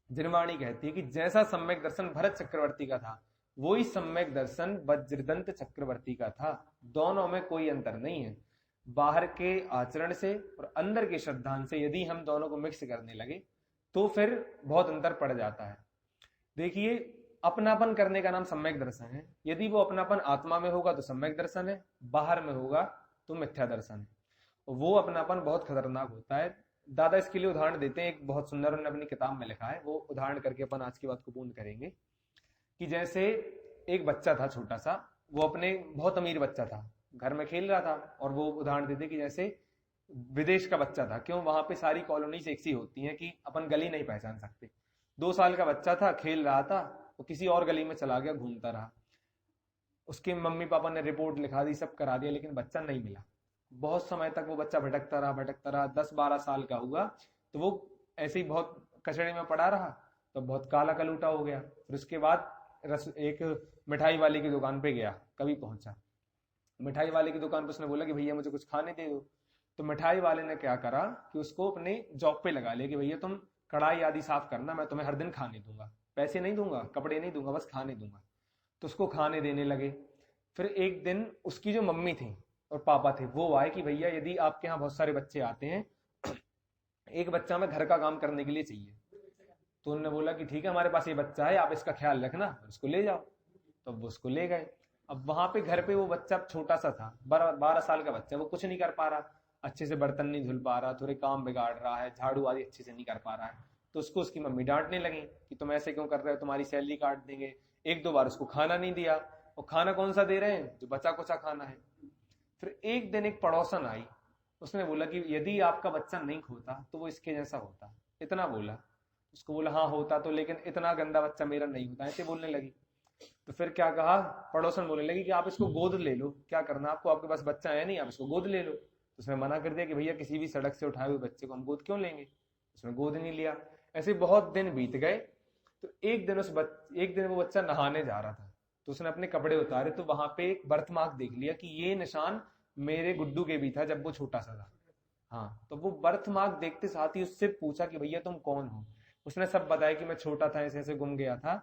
जिनवाणी कहती है कि जैसा सम्यक दर्शन भरत चक्रवर्ती का था वही सम्यक दर्शन वज्रदंत चक्रवर्ती का था। दोनों में कोई अंतर नहीं है। बाहर के आचरण से और अंदर के श्रद्धांत से यदि हम दोनों को मिक्स करने लगे तो फिर बहुत अंतर पड़ जाता है। देखिए, अपनापन करने का नाम सम्यक दर्शन है। यदि वो अपनापन आत्मा में होगा तो सम्यक दर्शन है, बाहर में होगा तो मिथ्या दर्शन है। वो अपनापन बहुत खतरनाक होता है। दादा इसके लिए उदाहरण देते हैं, एक बहुत सुंदर उन्होंने अपनी किताब में लिखा है, वो उदाहरण करके अपन आज की बात को पूर्ण करेंगे। कि जैसे एक बच्चा था छोटा सा, वो अपने बहुत अमीर बच्चा था, घर में खेल रहा था, और वो उदाहरण देते कि जैसे विदेश का बच्चा था। क्यों? वहां पे सारी कॉलोनीज एक सी होती हैं कि अपन गली नहीं पहचान सकते। 2 साल का बच्चा था, खेल रहा था, वो किसी और गली में चला गया, घूमता रहा। उसके मम्मी पापा ने रिपोर्ट लिखा दी, सब करा दिया, लेकिन बच्चा नहीं मिला। बहुत समय तक वो बच्चा भटकता रहा। 10-12 साल का हुआ तो वो ऐसे ही बहुत कचड़े में पड़ा रहा, तो बहुत काला कलूटा हो गया। फिर उसके बाद एक मिठाई वाले की दुकान पे गया, कभी पहुंचा। मिठाई वाले की दुकान पे उसने बोला कि भैया मुझे कुछ खाने दे दो। तो मिठाई वाले ने क्या करा कि उसको अपने जॉब पे लगा लिया कि भैया तुम कढ़ाई आदि साफ करना, मैं तुम्हें हर दिन खाने दूंगा, पैसे नहीं दूंगा, कपड़े नहीं दूंगा, बस खाने दूंगा। तो उसको खाने देने लगे। फिर एक दिन उसकी जो मम्मी थी और पापा थे वो आए कि भैया यदि आपके यहाँ बहुत सारे बच्चे आते हैं, एक बच्चा हमें घर का काम करने के लिए चाहिए। तो उन्होंने बोला कि ठीक है, हमारे पास ये बच्चा है, आप इसका ख्याल रखना, उसको ले जाओ। तो अब उसको ले गए। अब वहां पे घर पे वो बच्चा छोटा सा था, 12 साल का बच्चा, वो कुछ नहीं कर पा रहा, अच्छे से बर्तन नहीं धुल पा रहा, थोड़े काम बिगाड़ रहा है, झाड़ू आदि अच्छे से नहीं कर पा रहा है। तो उसको उसकी मम्मी डांटने लगी कि तुम ऐसे क्यों कर रहे हो, तुम्हारी सैलरी काट देंगे। 1-2 बार उसको खाना नहीं दिया, और खाना कौन सा दे रहे हैं, जो बचा कुचा खाना है। फिर एक दिन एक पड़ोसन आई, उसने बोला कि यदि आपका बच्चा नहीं खोता तो वो इसके जैसा होता, इतना बोला। उसको बोला हाँ होता तो, लेकिन इतना गंदा बच्चा मेरा नहीं होता, ऐसे बोलने लगी। तो फिर क्या कहा, पड़ोसन बोलने लगी कि आप इसको गोद ले लो, क्या करना आपको, आपके पास बच्चा है नहीं, आप इसको गोद ले लो। तो उसने मना कर दिया कि भैया किसी भी सड़क से उठाए हुए बच्चे को हम गोद क्यों लेंगे। उसने गोद नहीं लिया। ऐसे बहुत दिन बीत गए। तो एक दिन वो बच्चा नहाने जा रहा था, तो उसने अपने कपड़े उतारे तो वहां पे एक बर्थ मार्क देख लिया कि ये निशान मेरे गुड्डू के भी था जब वो छोटा सा था। हाँ, तो वो बर्थ मार्क देखते साथ ही उससे पूछा कि भैया तुम कौन हो। उसने सब बताया कि मैं छोटा था, ऐसे ऐसे गुम गया था।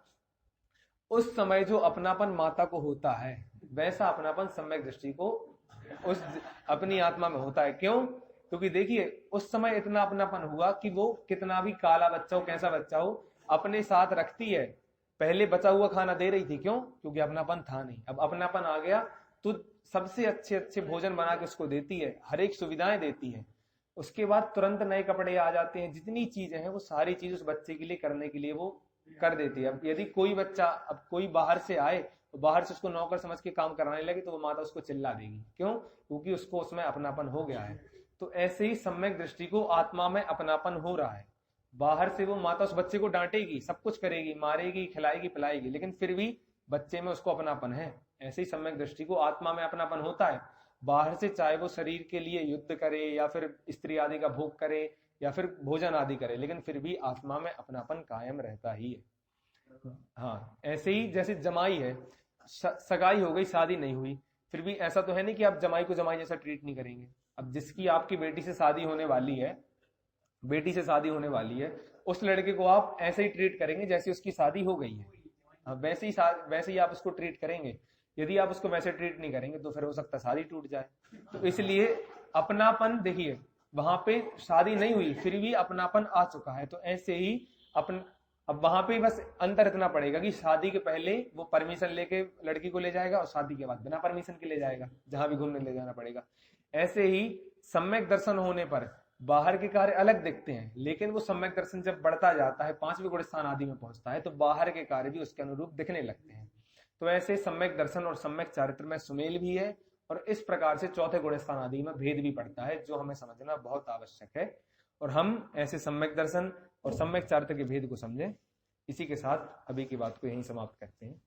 उस समय जो अपनापन माता को होता है, वैसा अपनापन सम्यक दृष्टि को उस अपनी आत्मा में होता है। क्यों? क्योंकि देखिए उस समय इतना अपनापन हुआ कि वो कितना भी काला बच्चा हो, कैसा बच्चा हो, अपने साथ रखती है। पहले बचा हुआ खाना दे रही थी, क्यों? क्योंकि अपनापन था नहीं। अब अपनापन आ गया तो सबसे अच्छे अच्छे भोजन बना के उसको देती है, हर एक सुविधाएं देती है। उसके बाद तुरंत नए कपड़े आ जाते हैं, जितनी चीजें हैं वो सारी चीज उस बच्चे के लिए करने के लिए वो कर देती है। अब यदि कोई बच्चा, अब कोई बाहर से आए, तो बाहर से उसको नौकर समझ के काम कराने लगे, तो वो माता उसको चिल्ला देगी। क्यों? क्योंकि उसको उसमें अपनापन हो गया है। तो ऐसे ही सम्यक दृष्टि को आत्मा में अपनापन हो रहा है। बाहर से वो माता उस बच्चे को डांटेगी, सब कुछ करेगी, मारेगी, खिलाएगी, पिलाएगी, लेकिन फिर भी बच्चे में उसको अपनापन है। ऐसे ही सम्यक दृष्टि को आत्मा में अपनापन होता है। बाहर से चाहे वो शरीर के लिए युद्ध करे या फिर स्त्री आदि का भोग करे या फिर भोजन आदि करे, लेकिन फिर भी आत्मा में अपनापन कायम रहता ही है। हाँ, ऐसे ही जैसे जमाई है, सगाई हो गई, शादी नहीं हुई, फिर भी ऐसा तो है नहीं कि आप जमाई को जमाई जैसा ट्रीट नहीं करेंगे। अब जिसकी आपकी बेटी से शादी होने वाली है, उस लड़के को आप ऐसे ही ट्रीट करेंगे जैसे उसकी शादी हो गई है। वैसे ही आप उसको ट्रीट करेंगे। यदि आप उसको वैसे ट्रीट नहीं करेंगे तो फिर हो सकता है शादी टूट जाए। तो इसलिए अपनापन, देखिए वहां पे शादी नहीं हुई फिर भी अपनापन आ चुका है। तो ऐसे ही अब वहां पे बस अंतर इतना पड़ेगा कि शादी के पहले वो परमिशन लेके लड़की को ले जाएगा और शादी के बाद बिना परमिशन के ले जाएगा, जहां भी घूमने ले जाना पड़ेगा। ऐसे ही सम्यक दर्शन होने पर बाहर के कार्य अलग दिखते हैं, लेकिन वो सम्यक दर्शन जब बढ़ता जाता है, 5वें गुण स्थान आदि में पहुंचता है, तो बाहर के कार्य भी उसके अनुरूप दिखने लगते हैं। तो ऐसे सम्यक दर्शन और सम्यक चारित्र में सुमेल भी है, और इस प्रकार से चौथे गुण स्थान आदि में भेद भी पड़ता है, जो हमें समझना बहुत आवश्यक है। और हम ऐसे सम्यक दर्शन और सम्यक चारित्र के भेद को समझें। इसी के साथ अभी की बात को यहीं समाप्त करते हैं।